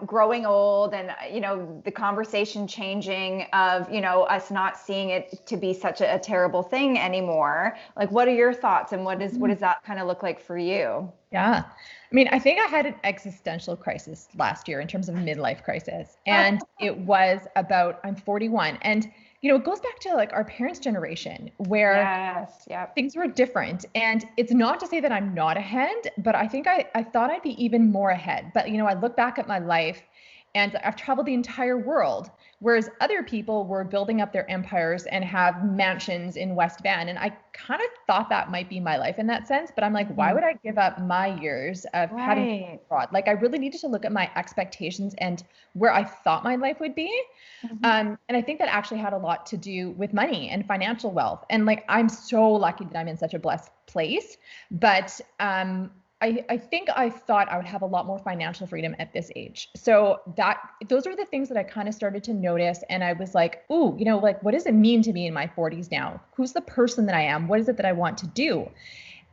growing old and, the conversation changing of, us not seeing it to be such a terrible thing anymore. Like, what are your thoughts and what does that kind of look like for you? Yeah. I mean, I think I had an existential crisis last year in terms of midlife crisis. And it was about, I'm 41. And, it goes back to like our parents' generation where things were different. And it's not to say that I'm not ahead, but I think I thought I'd be even more ahead. But, I look back at my life and I've traveled the entire world, whereas other people were building up their empires and have mansions in West Van. And I kind of thought that might be my life in that sense. But I'm like, why would I give up my years of having abroad? Like, I really needed to look at my expectations and where I thought my life would be. And I think that actually had a lot to do with money and financial wealth. And like, I'm so lucky that I'm in such a blessed place. But I think I thought I would have a lot more financial freedom at this age. So those are the things that I kind of started to notice. And I was like, ooh, like, what does it mean to be in my 40s now? Who's the person that I am? What is it that I want to do?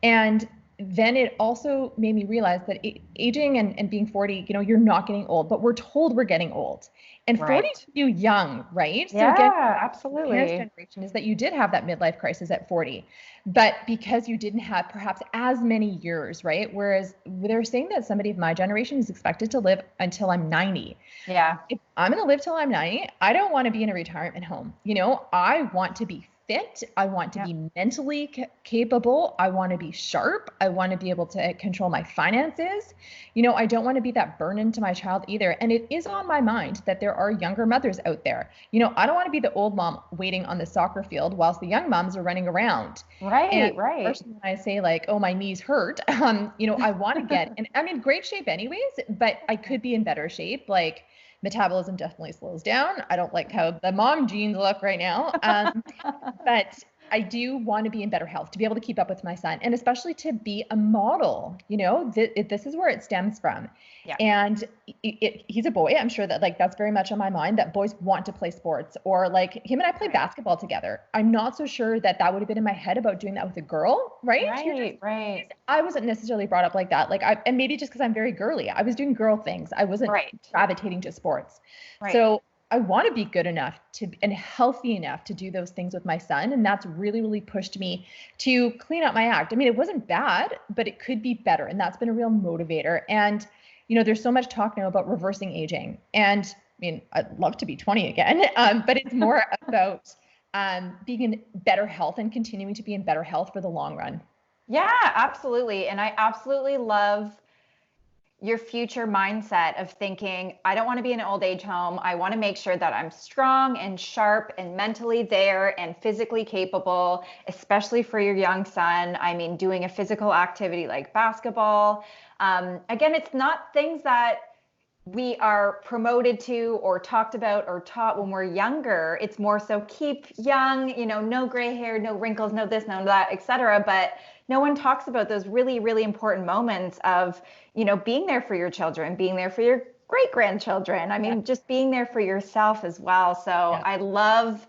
And then it also made me realize that aging and being 40, you're not getting old, but we're told we're getting old. And 40 is you young, right? Yeah, so again, absolutely. Parents' generation is that you did have that midlife crisis at 40, but because you didn't have perhaps as many years, right? Whereas they're saying that somebody of my generation is expected to live until I'm 90. Yeah. If I'm going to live till I'm 90, I don't want to be in a retirement home. I want to be fit. I want to be mentally capable. I want to be sharp. I want to be able to control my finances. I don't want to be that burden to my child either. And it is on my mind that there are younger mothers out there. I don't want to be the old mom waiting on the soccer field whilst the young moms are running around. Right. When I say like, oh, my knees hurt, I want to get, and I'm in great shape anyways, but I could be in better shape. Like, metabolism definitely slows down. I don't like how the mom jeans look right now. But I do want to be in better health, to be able to keep up with my son, and especially to be a model. This is where it stems from. Yeah. And he's a boy. I'm sure that like that's very much on my mind, that boys want to play sports, or like him and I play basketball together. I'm not so sure that would have been in my head about doing that with a girl, right? Right. I wasn't necessarily brought up like that. Like and maybe just because I'm very girly, I was doing girl things. I wasn't gravitating to sports. Right. So I want to be good enough and healthy enough to do those things with my son. And that's really, really pushed me to clean up my act. I mean, it wasn't bad, but it could be better. And that's been a real motivator. And, there's so much talk now about reversing aging. And I mean, I'd love to be 20 again, but it's more about being in better health and continuing to be in better health for the long run. Yeah, absolutely. And I absolutely love your future mindset of thinking, I don't want to be in an old age home. I want to make sure that I'm strong and sharp and mentally there and physically capable, especially for your young son. I mean, doing a physical activity like basketball. Again, it's not things that we are promoted to or talked about or taught when we're younger. It's more so keep young, no gray hair, no wrinkles, no this, no that, etc. But no one talks about those really, really important moments of, being there for your children, being there for your great grandchildren. I mean, just being there for yourself as well. So I love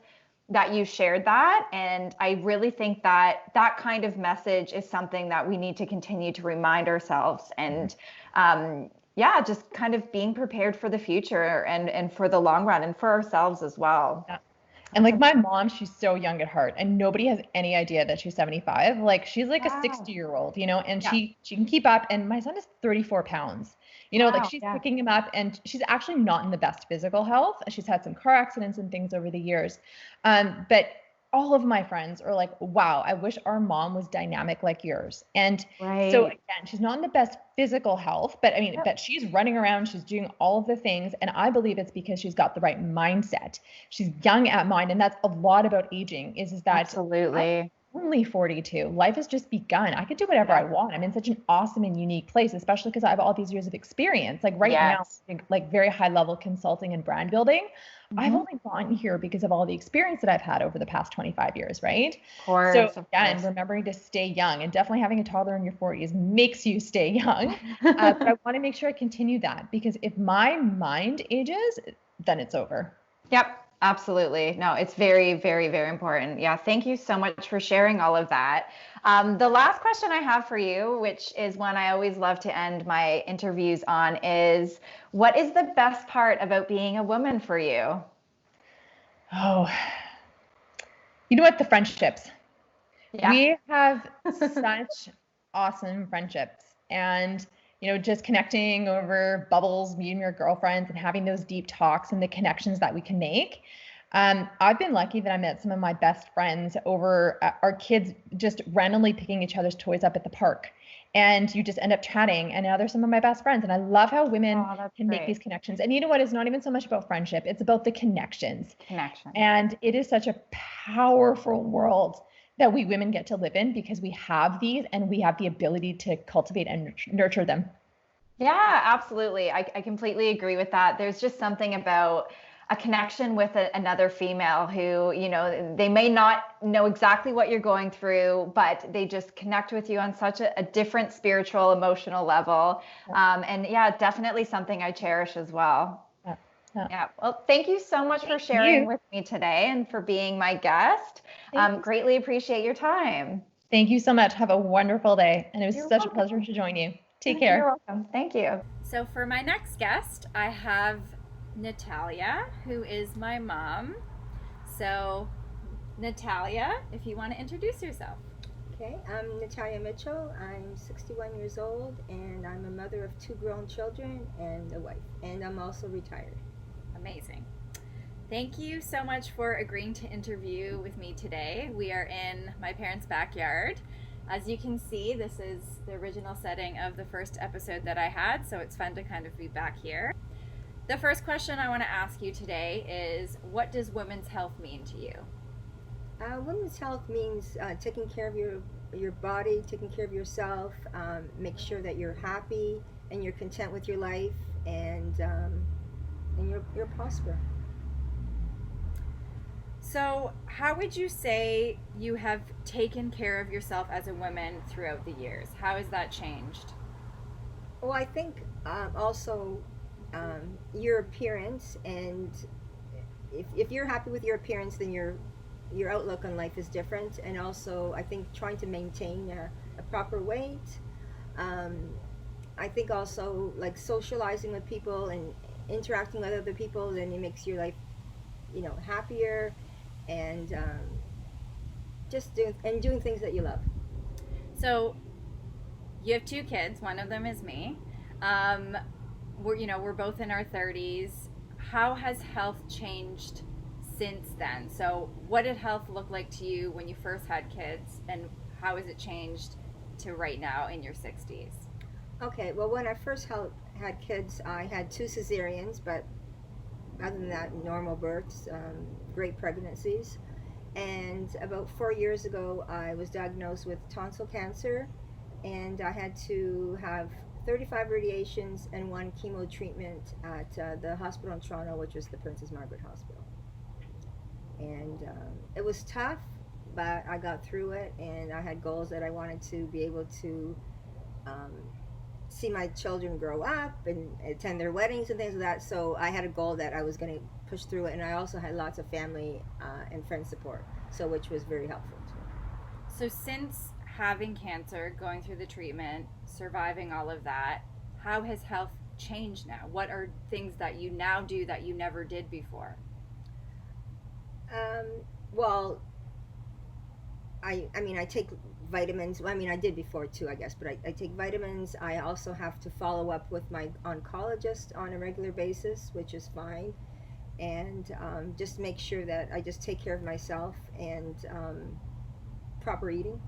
that you shared that. And I really think that that kind of message is something that we need to continue to remind ourselves. And just kind of being prepared for the future and for the long run and for ourselves as well. Yeah. And like my mom, she's so young at heart, and nobody has any idea that she's 75. Like she's like a 60-year-old, and she can keep up. And my son is 34 pounds, like she's picking him up, and she's actually not in the best physical health. She's had some car accidents and things over the years. But all of my friends are like, wow, I wish our mom was dynamic like yours. And so again, she's not in the best physical health, but I mean, but she's running around, she's doing all of the things. And I believe it's because she's got the right mindset. She's young at mind. And that's a lot about aging is that absolutely. I'm only 42. Life has just begun. I could do whatever I want. I'm in such an awesome and unique place, especially because I have all these years of experience. Like right now, like very high level consulting and brand building. I've only gotten here because of all the experience that I've had over the past 25 years, right? Of course. So again, remembering to stay young, and definitely having a toddler in your 40s makes you stay young. But I want to make sure I continue that, because if my mind ages, then it's over. Yep. Absolutely. No, it's very, very, very important. Yeah. Thank you so much for sharing all of that. The last question I have for you, which is one I always love to end my interviews on, is what is the best part about being a woman for you? Oh, you know what? The friendships. Yeah. We have such awesome friendships, and just connecting over bubbles, me and your girlfriends, and having those deep talks and the connections that we can make. I've been lucky that I met some of my best friends over our kids just randomly picking each other's toys up at the park. And you just end up chatting, and now they're some of my best friends. And I love how women can make these connections. And you know what? It's not even so much about friendship. It's about the connections. And it is such a powerful world that we women get to live in, because we have these and we have the ability to cultivate and nurture them. Yeah, absolutely. I completely agree with that. There's just something about a connection with another female who, they may not know exactly what you're going through, but they just connect with you on such a different spiritual, emotional level. And yeah, definitely something I cherish as well. Yeah. Well, thank you so much for sharing with me today and for being my guest. Greatly appreciate your time. Thank you so much. Have a wonderful day. And it was such a pleasure to join you. Take care. You're welcome. Thank you. So for my next guest, I have Natalia, who is my mom. So Natalia, if you want to introduce yourself. Okay, I'm Natalia Mitchell. I'm 61 years old, and I'm a mother of 2 grown children and a wife. And I'm also retired. Amazing. Thank you so much for agreeing to interview with me today. We are in my parents' backyard. As you can see, this is the original setting of the first episode that I had, so it's fun to kind of be back here. The first question I want to ask you today is, what does women's health mean to you? Women's health means taking care of your body, taking care of yourself, make sure that you're happy and you're content with your life, and you're prosperous. So how would you say you have taken care of yourself as a woman throughout the years? How has that changed? Well, I think also your appearance, and if you're happy with your appearance, then your outlook on life is different. And also, I think trying to maintain a proper weight. I think also like socializing with people and interacting with other people, then it makes your life, happier, and just doing things that you love. So you have 2 kids. One of them is me. We're both in our 30s. How has health changed since then? So what did health look like to you when you first had kids, and how has it changed to right now in your 60s? Okay, well, when I first had kids, I had 2 cesareans, but other than that, normal births, great pregnancies. And about 4 years ago, I was diagnosed with tonsil cancer, and I had to have 35 radiations and 1 chemo treatment at the hospital in Toronto, which was the Princess Margaret Hospital. And it was tough, but I got through it, and I had goals that I wanted to be able to see my children grow up and attend their weddings and things like that. So I had a goal that I was going to push through it, and I also had lots of family and friend support, so which was very helpful to me. So since having cancer, going through the treatment, surviving all of that, how has health changed now? What are things that you now do that you never did before? Um, well, I mean, I take vitamins. Well, I mean, I did before too, I guess, but I take vitamins. I also have to follow up with my oncologist on a regular basis, which is fine. And just make sure that I just take care of myself, and proper eating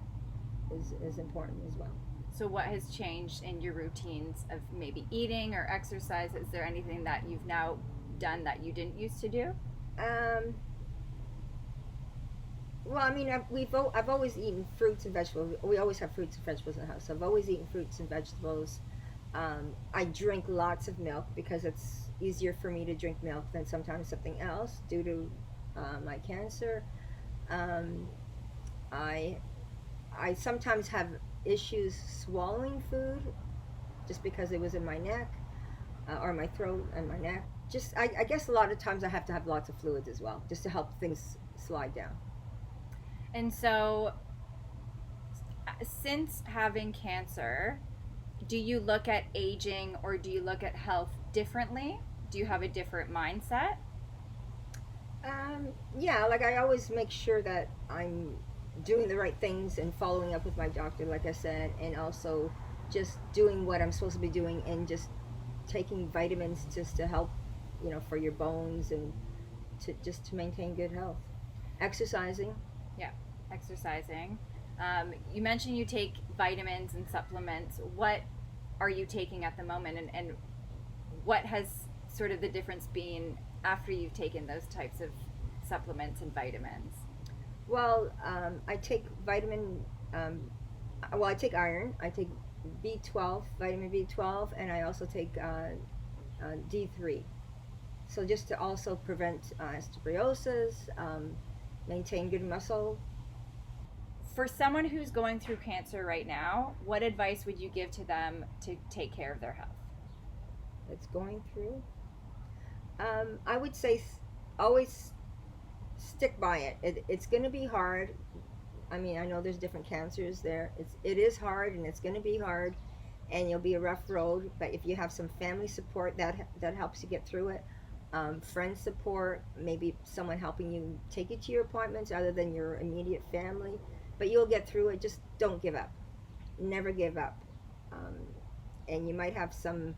is important as well. So what has changed in your routines of maybe eating or exercise? Is there anything that you've now done that you didn't used to do? Um, well, I mean, I've always eaten fruits and vegetables. We always have fruits and vegetables in the house. So I've always eaten fruits and vegetables. I drink lots of milk because it's easier for me to drink milk than sometimes something else due to my cancer. Um, I I sometimes have issues swallowing food just because it was in my neck, or my throat and my neck. Just I guess a lot of times I have to have lots of fluids as well just to help things slide down. And so, since having cancer, do you look at aging or do you look at health differently? Do you have a different mindset? Yeah, like I always make sure that I'm doing the right things and following up with my doctor, like I said, and also just doing what I'm supposed to be doing and just taking vitamins just to help, for your bones and to maintain good health. Exercising. Yeah, exercising. You mentioned you take vitamins and supplements. What are you taking at the moment, and what has sort of the difference been after you've taken those types of supplements and vitamins? Well, I take I take iron. I take B12, vitamin B12, and I also take D3. So just to also prevent osteoporosis, maintain good muscle. For someone who's going through cancer right now, what advice would you give to them to take care of their health? That's going through. I would say always stick by it. It's going to be hard. I mean, I know there's different cancers there. It is hard, and it's going to be hard, and you'll be a rough road. But if you have some family support, that helps you get through it. Friend support, maybe someone helping you take you to your appointments other than your immediate family. But you'll get through it. Just don't give up. Never give up. Um, and you might have some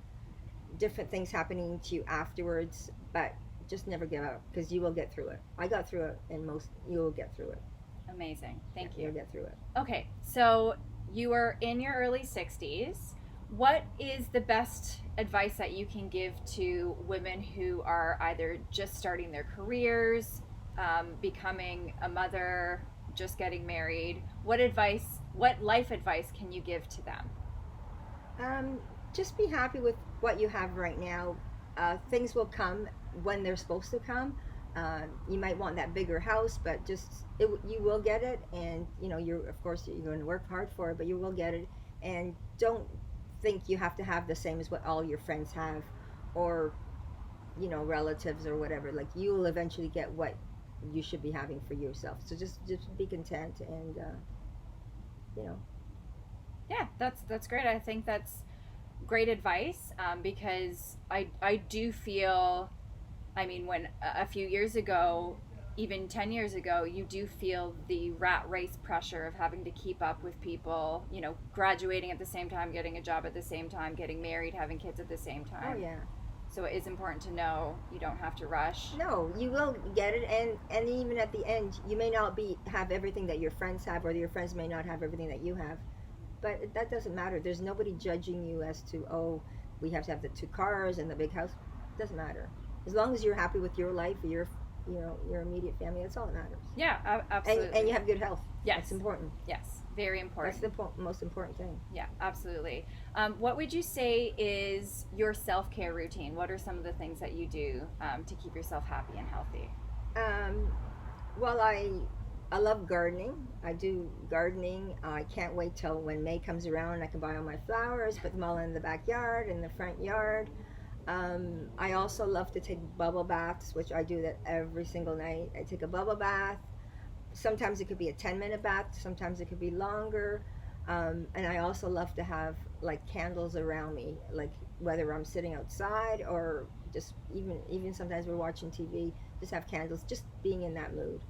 different things happening to you afterwards, but just never give up because you will get through it. I got through it, and you will get through it. Amazing. Thank you. You'll get through it. Okay, so you are in your early 60s. What is the best advice that you can give to women who are either just starting their careers, becoming a mother, just getting married? What life advice can you give to them? Just be happy with what you have right now. Things will come when they're supposed to come. You might want that bigger house, but you will get it, and of course you're going to work hard for it, but you will get it. And don't think you have to have the same as what all your friends have, or relatives or whatever. Like, you will eventually get what you should be having for yourself. So just be content, and Yeah, that's great. I think that's great advice, because I do feel, I mean, when a few years ago, even 10 years ago, you do feel the rat race pressure of having to keep up with people, graduating at the same time, getting a job at the same time, getting married, having kids at the same time. Oh, yeah. So it is important to know you don't have to rush. No, you will get it, and even at the end, you may not have everything that your friends have, or your friends may not have everything that you have. But that doesn't matter. There's nobody judging you as to, oh, we have to have the 2 cars and the big house. It doesn't matter. As long as you're happy with your life, your immediate family, that's all that matters. Yeah, absolutely. And you have good health. Yes. That's important. Yes, very important. That's the most important thing. Yeah, absolutely. What would you say is your self-care routine? What are some of the things that you do to keep yourself happy and healthy? Well, I love gardening. I do gardening. I can't wait till when May comes around and I can buy all my flowers, put them all in the backyard, in the front yard. I also love to take bubble baths, which I do that every single night. I take a bubble bath. Sometimes it could be a 10-minute bath. Sometimes it could be longer. And I also love to have like candles around me, like whether I'm sitting outside or just even sometimes we're watching TV, just have candles, just being in that mood.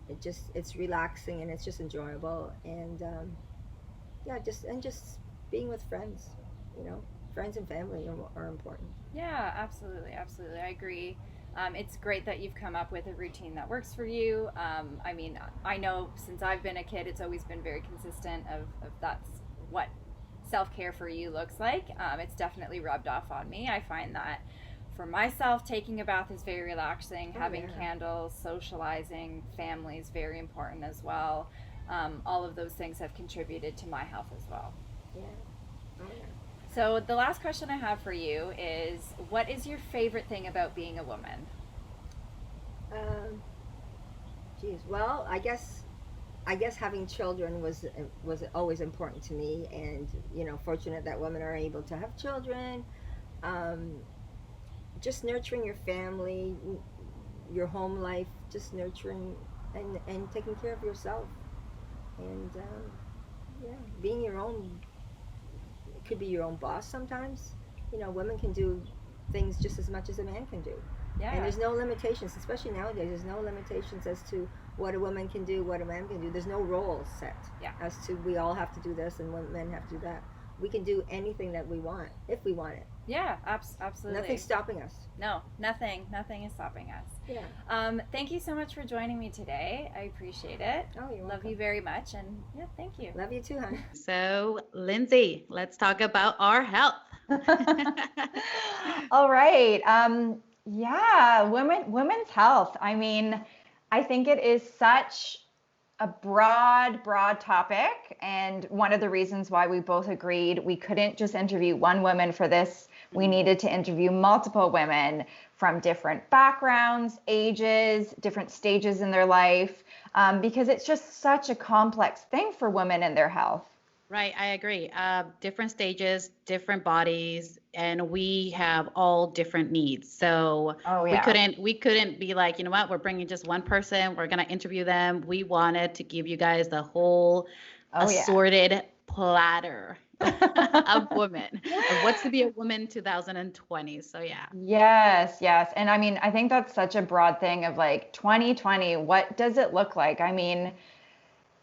It's relaxing and it's just enjoyable. And yeah, just being with friends, you know, friends and family are important. Yeah, absolutely, absolutely. I agree. It's great that you've come up with a routine that works for you. I mean, I know since I've been a kid, it's always been very consistent of that's what self-care for you looks like. It's definitely rubbed off on me. I find that for myself, taking a bath is very relaxing. Oh, Having yeah. candles, socializing, family is very important as well. All of those things have contributed to my health as well. Yeah. Oh, yeah. So the last question I have for you is, what is your favorite thing about being a woman? Geez. Well, I guess having children was always important to me, and you know, fortunate that women are able to have children. Um, just nurturing your family, your home life, just nurturing and taking care of yourself, and yeah, being your own. It could be your own boss sometimes. You know, women can do things just as much as a man can do. Yeah. And there's no limitations, especially nowadays. There's no limitations as to what a woman can do, what a man can do. There's no rules set as to we all have to do this and men have to do that. We can do anything that we want if we want it. Yeah, absolutely. Nothing's stopping us. No, nothing is stopping us. Yeah. Thank you so much for joining me today. I appreciate it. Oh, you're Love welcome. you very much, and yeah, thank you. Love you too, honey. So, Lindsay, let's talk about our health. All right. Yeah, women's health. I mean, I think it is such a broad topic, and one of the reasons why we both agreed we couldn't just interview one woman for this. We needed to interview multiple women from different backgrounds, ages, different stages in their life, because it's just such a complex thing for women and their health. Right, I agree. Different stages, different bodies, and we have all different needs. So we couldn't be like, you know what, we're bringing just one person, we're gonna interview them. We wanted to give you guys the whole assorted platter of women, of what's to be a woman 2020. So yeah. Yes. And I mean, I think that's such a broad thing of like 2020, what does it look like? I mean,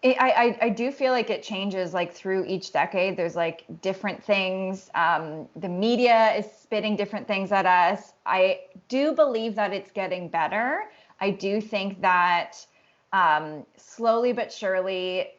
I do feel like it changes like through each decade. There's like different things. The media is spitting different things at us. I do believe that it's getting better. I do think that slowly but surely,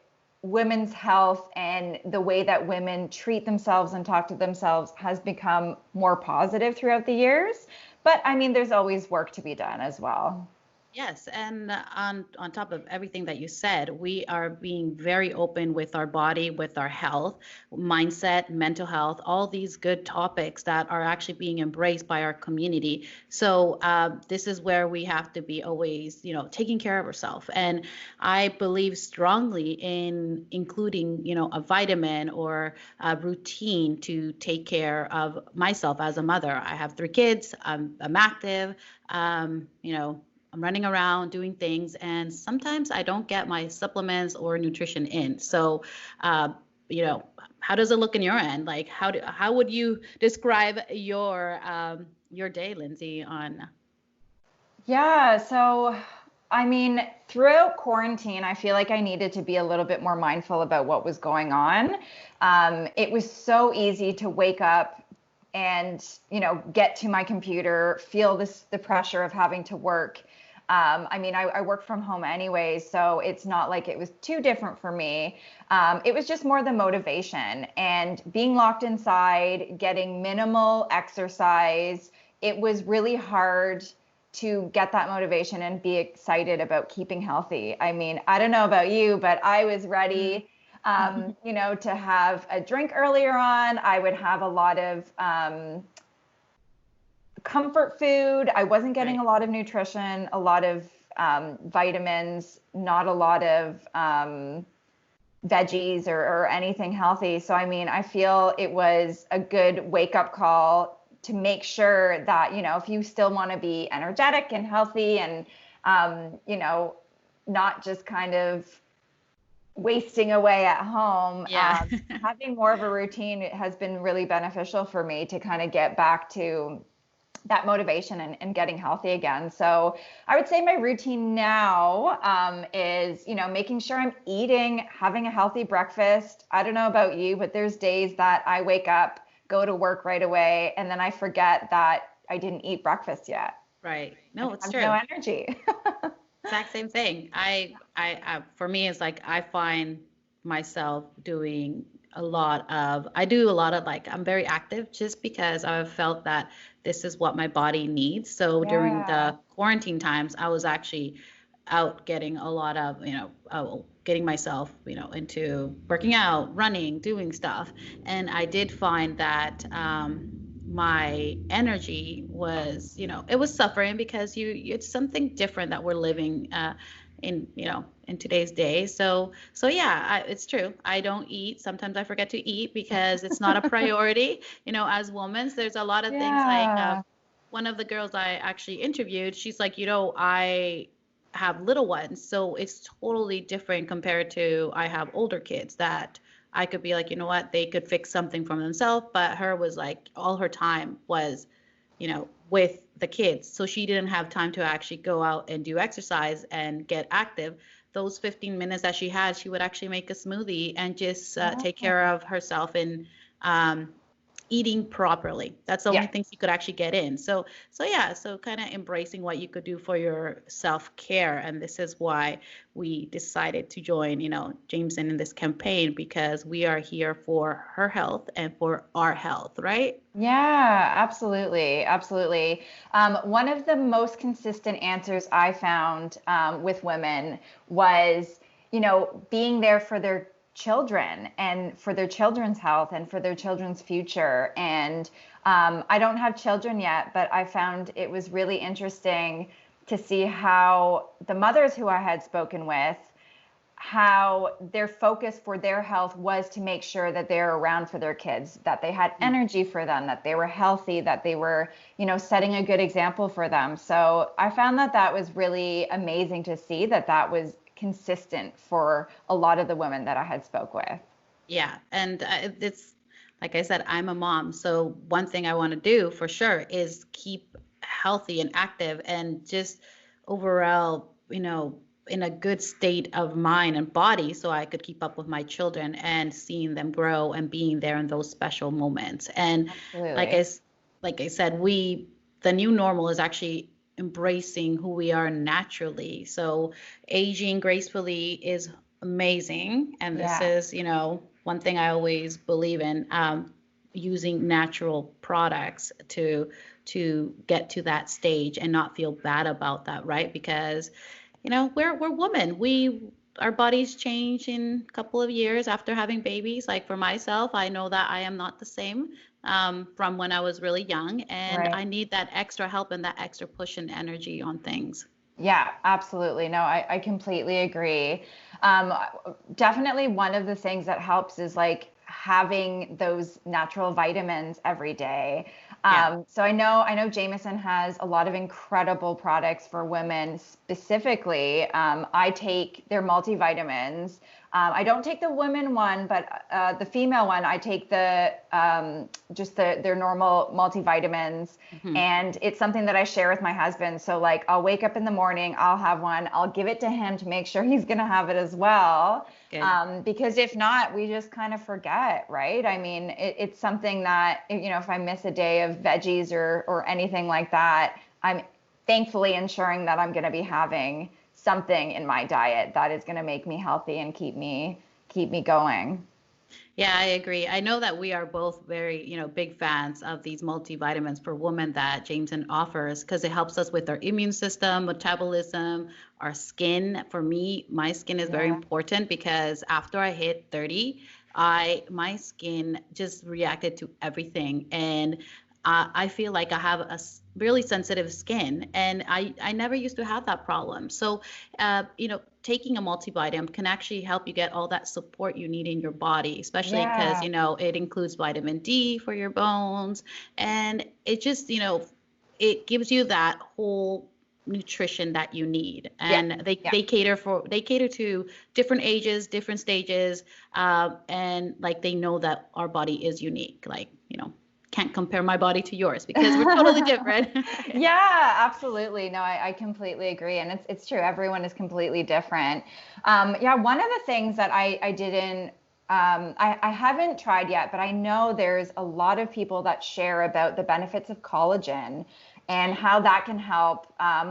women's health and the way that women treat themselves and talk to themselves has become more positive throughout the years. But I mean, there's always work to be done as well. Yes, and on top of everything that you said, we are being very open with our body, with our health, mindset, mental health, all these good topics that are actually being embraced by our community. So this is where we have to be always, you know, taking care of ourselves. And I believe strongly in including, you know, a vitamin or a routine to take care of myself as a mother. I have 3 kids. I'm active. You know, I'm running around doing things, and sometimes I don't get my supplements or nutrition in. So, you know, how does it look in your end? Like, how would you describe your day, Lindsay? Yeah, so I mean, throughout quarantine, I feel like I needed to be a little bit more mindful about what was going on. It was so easy to wake up and, you know, get to my computer, feel the pressure of having to work. I mean, I work from home anyway, so it's not like it was too different for me. It was just more the motivation and being locked inside, getting minimal exercise. It was really hard to get that motivation and be excited about keeping healthy. I mean, I don't know about you, but I was ready, you know, to have a drink earlier on. I would have a lot of comfort food. I wasn't getting a lot of nutrition, a lot of vitamins, not a lot of veggies or anything healthy. So, I mean, I feel it was a good wake up call to make sure that, you know, if you still want to be energetic and healthy and, you know, not just kind of wasting away at home, having more of a routine has been really beneficial for me to kind of get back to that motivation and getting healthy again. So I would say my routine now is, making sure I'm eating, having a healthy breakfast. I don't know about you, but there's days that I wake up, go to work right away, and then I forget that I didn't eat breakfast yet. Right. No, it's I have true. no energy. Exact same thing. For me, it's like I find myself doing I do a lot of like, I'm very active just because I've felt that this is what my body needs. So during Yeah. the quarantine times, I was actually out getting a lot of, getting myself, into working out, running, doing stuff. And I did find that, my energy was, it was suffering because it's something different that we're living in today's day. So yeah, it's true. I don't eat. Sometimes I forget to eat because it's not a priority. As women, there's a lot of things like Yeah. one of the girls I actually interviewed, she's like, I have little ones, so it's totally different compared to I have older kids that I could be like, you know what, they could fix something for themselves. But her was like all her time was, with the kids. So she didn't have time to actually go out and do exercise and get active. Those 15 minutes that she had, she would actually make a smoothie and just take care of herself and eating properly. That's the only Yeah. thing she could actually get in. So yeah, so kind of embracing what you could do for your self-care. And this is why we decided to join, Jameson in this campaign, because we are here for her health and for our health, right? Yeah, absolutely. Absolutely. One of the most consistent answers I found with women was, being there for their children and for their children's health and for their children's future. And I don't have children yet, but I found it was really interesting to see how the mothers who I had spoken with, how their focus for their health was to make sure that they're around for their kids, that they had energy for them, that they were healthy, that they were, setting a good example for them. So I found that was really amazing to see that was consistent for a lot of the women that I had spoke with. Yeah, and it's like I said, I'm a mom, so one thing I want to do for sure is keep healthy and active and just overall, in a good state of mind and body so I could keep up with my children and seeing them grow and being there in those special moments. And like Absolutely. like I said, the new normal is actually embracing who we are naturally. So aging gracefully is amazing. And this Yeah. is, one thing I always believe in, using natural products to get to that stage and not feel bad about that, right? Because, we're women. Our bodies change in a couple of years after having babies. Like for myself, I know that I am not the same from when I was really young, and Right. I need that extra help and that extra push and energy on things. Yeah, absolutely. No, I completely agree. Definitely one of the things that helps is like having those natural vitamins every day. Yeah. So I know Jameson has a lot of incredible products for women specifically. I take their multivitamins. I don't take the women one, but the female one, I take just their normal multivitamins. Hmm. And it's something that I share with my husband. So like I'll wake up in the morning, I'll have one, I'll give it to him to make sure he's going to have it as well. Good. Because if not, we just kind of forget, right? I mean, it's something that, if I miss a day of veggies or anything like that, I'm thankfully ensuring that I'm going to be having something in my diet that is going to make me healthy and keep me going. Yeah, I agree. I know that we are both very, big fans of these multivitamins for women that Jameson offers because it helps us with our immune system, metabolism, our skin. For me, my skin is very Yeah. important because after I hit 30, my skin just reacted to everything, and I feel like I have really sensitive skin, and I never used to have that problem. So, taking a multivitamin can actually help you get all that support you need in your body, especially because, Yeah. it includes vitamin D for your bones. And it just, it gives you that whole nutrition that you need. Yeah. And they, Yeah. they cater to different ages, different stages. And like, they know that our body is unique. Like, can't compare my body to yours because we're totally different. Yeah, absolutely. No, I completely agree. And it's true. Everyone is completely different. Yeah, one of the things that I didn't, I haven't tried yet, but I know there's a lot of people that share about the benefits of collagen and how that can help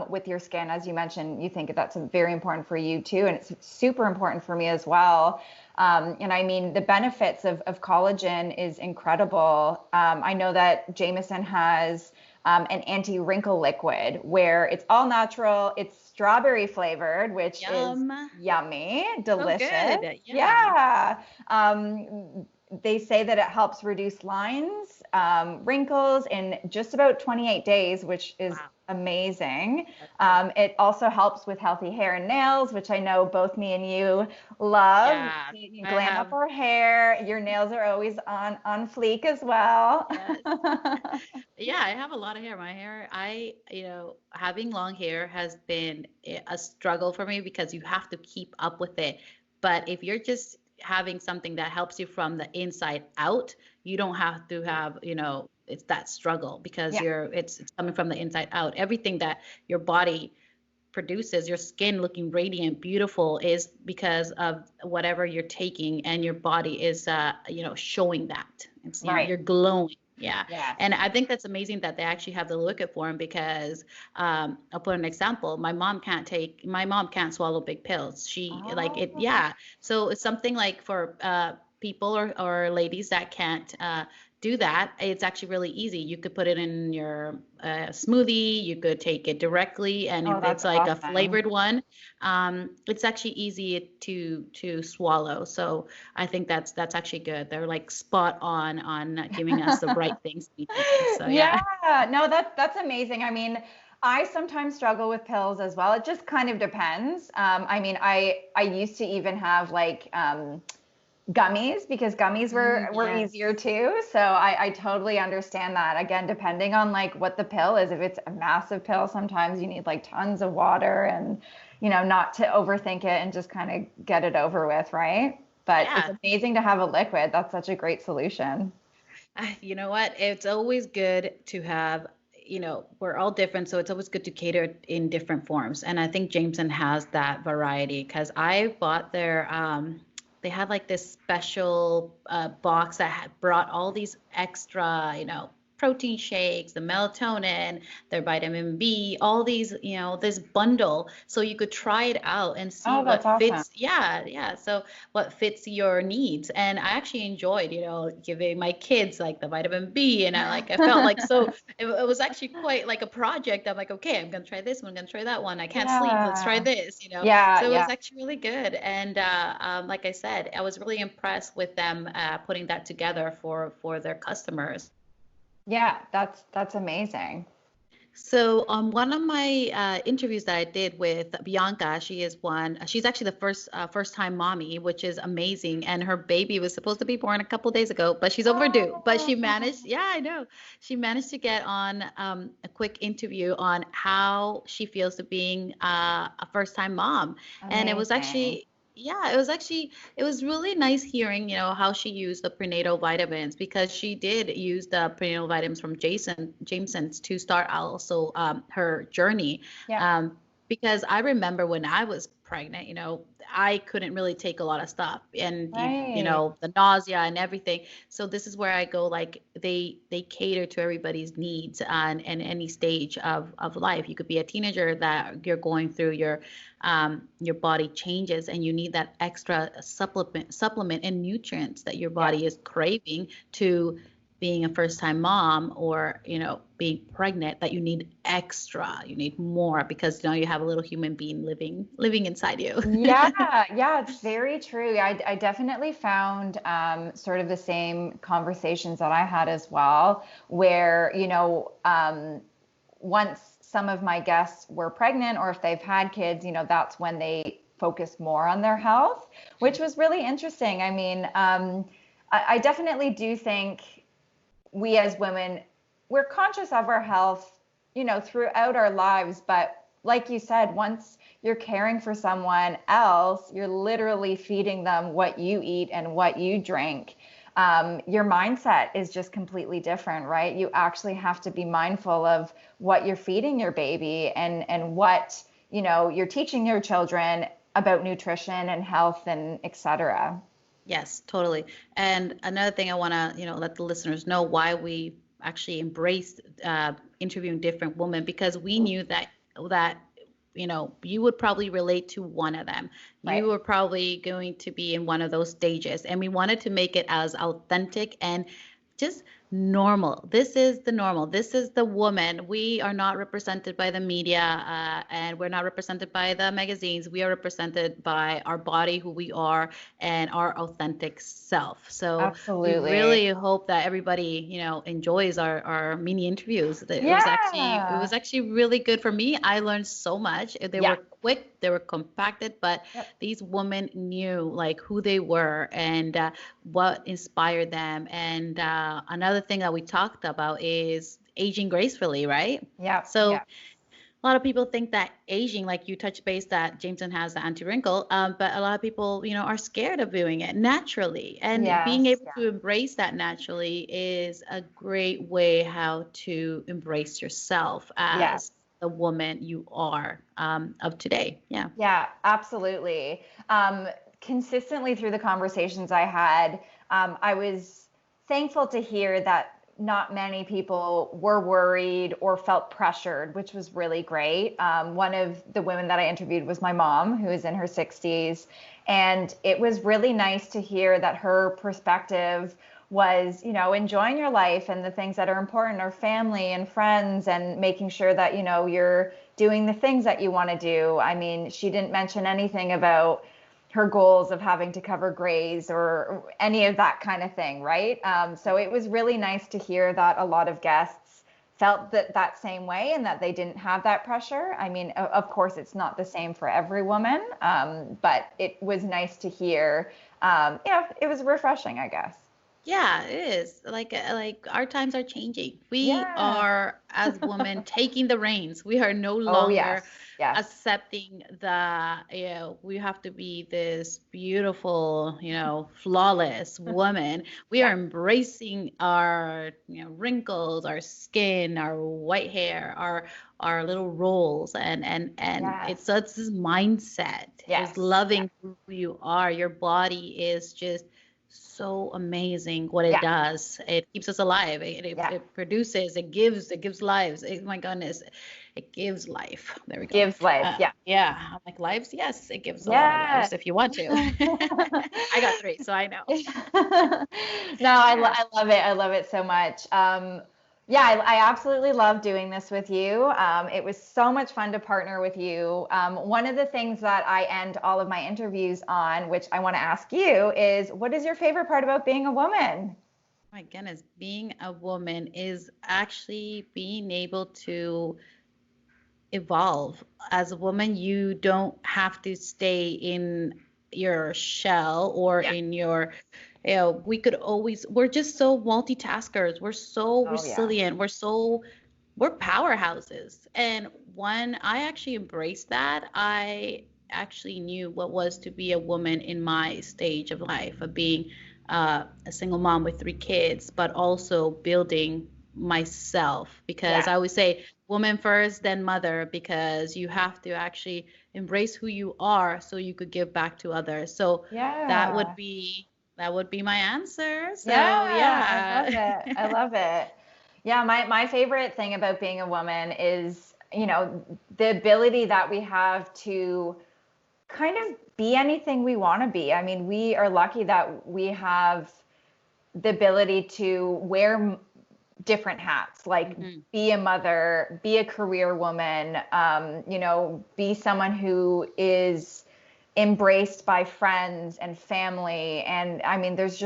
with your skin. As you mentioned, you think that's very important for you too. And it's super important for me as well. And I mean, the benefits of collagen is incredible. I know that Jameson has an anti-wrinkle liquid where it's all natural. It's strawberry flavored, which is yummy, delicious. So good. Yeah. They say that it helps reduce lines, wrinkles in just about 28 days, which is amazing. It also helps with healthy hair and nails, which I know both me and you love. Yeah, You glam up our hair. Your nails are always on fleek as well. Yes. Yeah, I have a lot of hair. My hair, having long hair has been a struggle for me because you have to keep up with it. But if you're just having something that helps you from the inside out, you don't have to have, it's that struggle because it's coming from the inside out. Everything that your body produces, your skin looking radiant, beautiful, is because of whatever you're taking, and your body is, showing that. It's, you're glowing. Yeah. And I think that's amazing that they actually have the liquid form because I'll put an example. My mom can't swallow big pills. So it's something like for people or ladies that can't do that, it's actually really easy. You could put it in your smoothie, you could take it directly, and if it's like a flavored one, it's actually easy to swallow. So I think that's actually good. They're like spot on giving us the right things to be taking. So no, that's amazing. I mean, I sometimes struggle with pills as well. It just kind of depends. I mean, I used to even have like gummies because gummies were easier too. So I totally understand that. Again, depending on like what the pill is, if it's a massive pill, sometimes you need like tons of water and, not to overthink it and just kind of get it over with, right? But it's amazing to have a liquid. That's such a great solution. You know what? It's always good to have, we're all different. So it's always good to cater in different forms. And I think Jameson has that variety because I bought their, they had like this special box that had brought all these extra, protein shakes, the melatonin, their vitamin B, all these, this bundle. So you could try it out and see what fits. Yeah. So what fits your needs. And I actually enjoyed, giving my kids like the vitamin B. And I felt like, so it was actually quite like a project. I'm like, okay, I'm going to try this one. I'm going to try that one. I can't sleep. Let's try this, So it was actually really good. And like I said, I was really impressed with them putting that together for their customers. Yeah, that's amazing. So one of my interviews that I did with Bianca, she's actually the first time mommy, which is amazing. And her baby was supposed to be born a couple days ago, but she's overdue. But she managed, I know, she managed to get on a quick interview on how she feels to being a first time mom. Amazing. And it was actually, it was really nice hearing, how she used the prenatal vitamins because she did use the prenatal vitamins from Jameson's to start also her journey. Yeah. Because I remember when I was pregnant, I couldn't really take a lot of stuff and, the nausea and everything. So this is where I go, like they cater to everybody's needs and any stage of life. You could be a teenager that you're going through your body changes and you need that extra supplement and nutrients that your body is craving to being a first-time mom or, being pregnant, that you need more because, you have a little human being living inside you. Yeah, it's very true. I definitely found sort of the same conversations that I had as well, where, once some of my guests were pregnant or if they've had kids, that's when they focus more on their health, which was really interesting. I mean, I definitely do think we as women, we're conscious of our health, throughout our lives. But like you said, once you're caring for someone else, you're literally feeding them what you eat and what you drink. your mindset is just completely different, right? You actually have to be mindful of what you're feeding your baby and what, you're teaching your children about nutrition and health and et cetera. Yes, totally. And another thing I want to, let the listeners know why we actually embraced interviewing different women, because we knew that you would probably relate to one of them. Right. You were probably going to be in one of those stages, and we wanted to make it as authentic and just normal. This is the normal. This is the woman. We are not represented by the media, and we're not represented by the magazines. We are represented by our body, who we are, and our authentic self. So Absolutely. we really hope that everybody, enjoys our mini interviews. It was actually really good for me. I learned so much. They were quick, they were compacted, but these women knew like who they were and what inspired them. And another thing that we talked about is aging gracefully, right? Yeah. So a lot of people think that aging, like you touched base that Jameson has the anti-wrinkle, but a lot of people, are scared of doing it naturally. And being able to embrace that naturally is a great way how to embrace yourself as the woman you are of today. Yeah. Yeah, absolutely. Consistently through the conversations I had, I was thankful to hear that not many people were worried or felt pressured, which was really great. One of the women that I interviewed was my mom, who is in her 60s. And it was really nice to hear that her perspective was, enjoying your life and the things that are important are family and friends and making sure that, you're doing the things that you want to do. I mean, she didn't mention anything about her goals of having to cover grays or any of that kind of thing, right? So it was really nice to hear that a lot of guests felt that same way and that they didn't have that pressure. I mean, of course, it's not the same for every woman, but it was nice to hear. It was refreshing, I guess. Yeah, it is. Like our times are changing. We are, as women, taking the reins. We are no longer accepting we have to be this beautiful, flawless woman. We are embracing our, wrinkles, our skin, our white hair, our little rolls, and it's this mindset. It's loving who you are. Your body is just so amazing what it does. It keeps us alive. It produces, it gives lives. Oh my goodness, it gives life. There we go. Gives life. I'm like, lives, yes, it gives a lot of lives if you want to. I got 3, so I know. No, I love it. I love it so much. I absolutely love doing this with you. It was so much fun to partner with you. One of the things that I end all of my interviews on, which I want to ask you, is what is your favorite part about being a woman? My goodness, being a woman is actually being able to evolve. As a woman, you don't have to stay in your shell or in your we're just so multitaskers. We're so resilient. We're powerhouses. And when I actually embraced that, I actually knew what was to be a woman in my stage of life of being a single mom with 3 kids, but also building myself, because I always say woman first, then mother, because you have to actually embrace who you are so you could give back to others. So that would be my answer. So I love it. Yeah, my favorite thing about being a woman is, the ability that we have to kind of be anything we want to be. I mean, we are lucky that we have the ability to wear different hats, like be a mother, be a career woman, be someone who is embraced by friends and family. And I mean, there's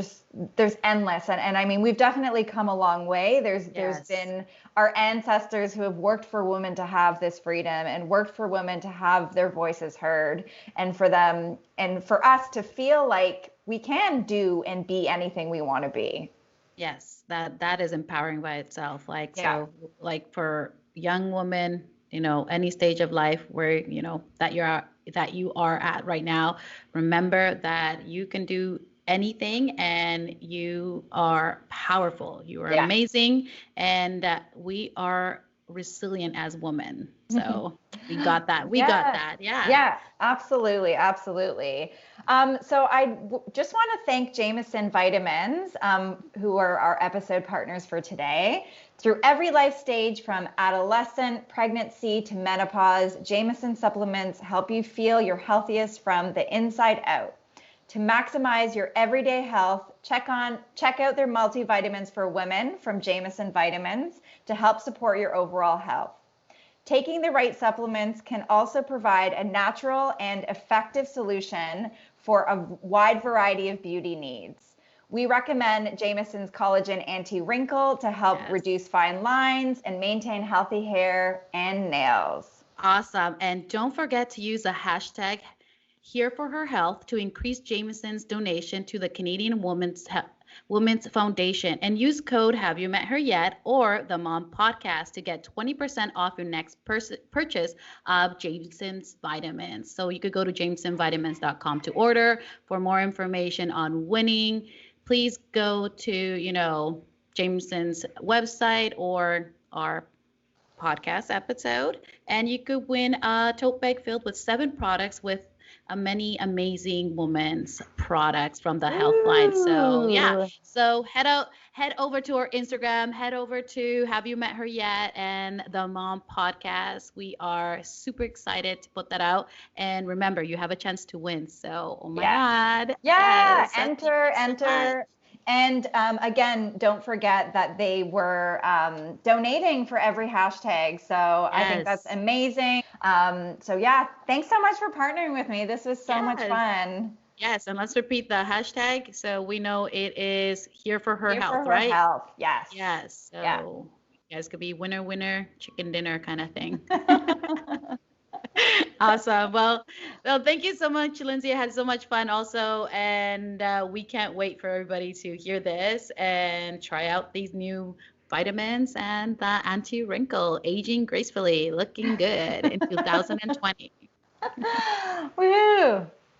endless. And I mean, we've definitely come a long way. There's been our ancestors who have worked for women to have this freedom and worked for women to have their voices heard, and for them and for us to feel like we can do and be anything we want to be. Yes, that is empowering by itself. So like for young women, any stage of life where, that you are at right now, remember that you can do anything, and you are powerful. You are Yeah. amazing, and we are resilient as women. So we got that. We got that. Yeah. Yeah, absolutely. Absolutely. So just want to thank Jameson Vitamins, who are our episode partners for today. Through every life stage from adolescent, pregnancy to menopause, Jameson supplements help you feel your healthiest from the inside out. To maximize your everyday health, check out their multivitamins for women from Jameson Vitamins to help support your overall health. Taking the right supplements can also provide a natural and effective solution for a wide variety of beauty needs. We recommend Jameson's Collagen Anti-Wrinkle to help reduce fine lines and maintain healthy hair and nails. Awesome. And don't forget to use the hashtag Here for Her Health to increase Jameson's donation to the Canadian Women's Foundation, and use code Have You Met Her Yet or the Mom Podcast to get 20% off your next purchase of Jameson's vitamins. So you could go to jamesonvitamins.com to order. For more information on winning, please go to, Jameson's website or our podcast episode, and you could win a tote bag filled with 7 products with many amazing women's products from the health line. So yeah, so head over to our Instagram, head over to Have You Met Her Yet and the Mom Podcast. We are super excited to put that out, and remember, you have a chance to win. So oh my God, yes, enter. And again, don't forget that they were donating for every hashtag. So I think that's amazing. So yeah, thanks so much for partnering with me. This was so much fun. Yes, and let's repeat the hashtag so we know it is Here for Her Here Health, for her right? health. Yes. Yes. So you guys could be winner, winner, chicken dinner kind of thing. Awesome. Well, thank you so much, Lindsay. I had so much fun also. And we can't wait for everybody to hear this and try out these new vitamins and the anti-wrinkle, aging gracefully, looking good in 2020. Woo!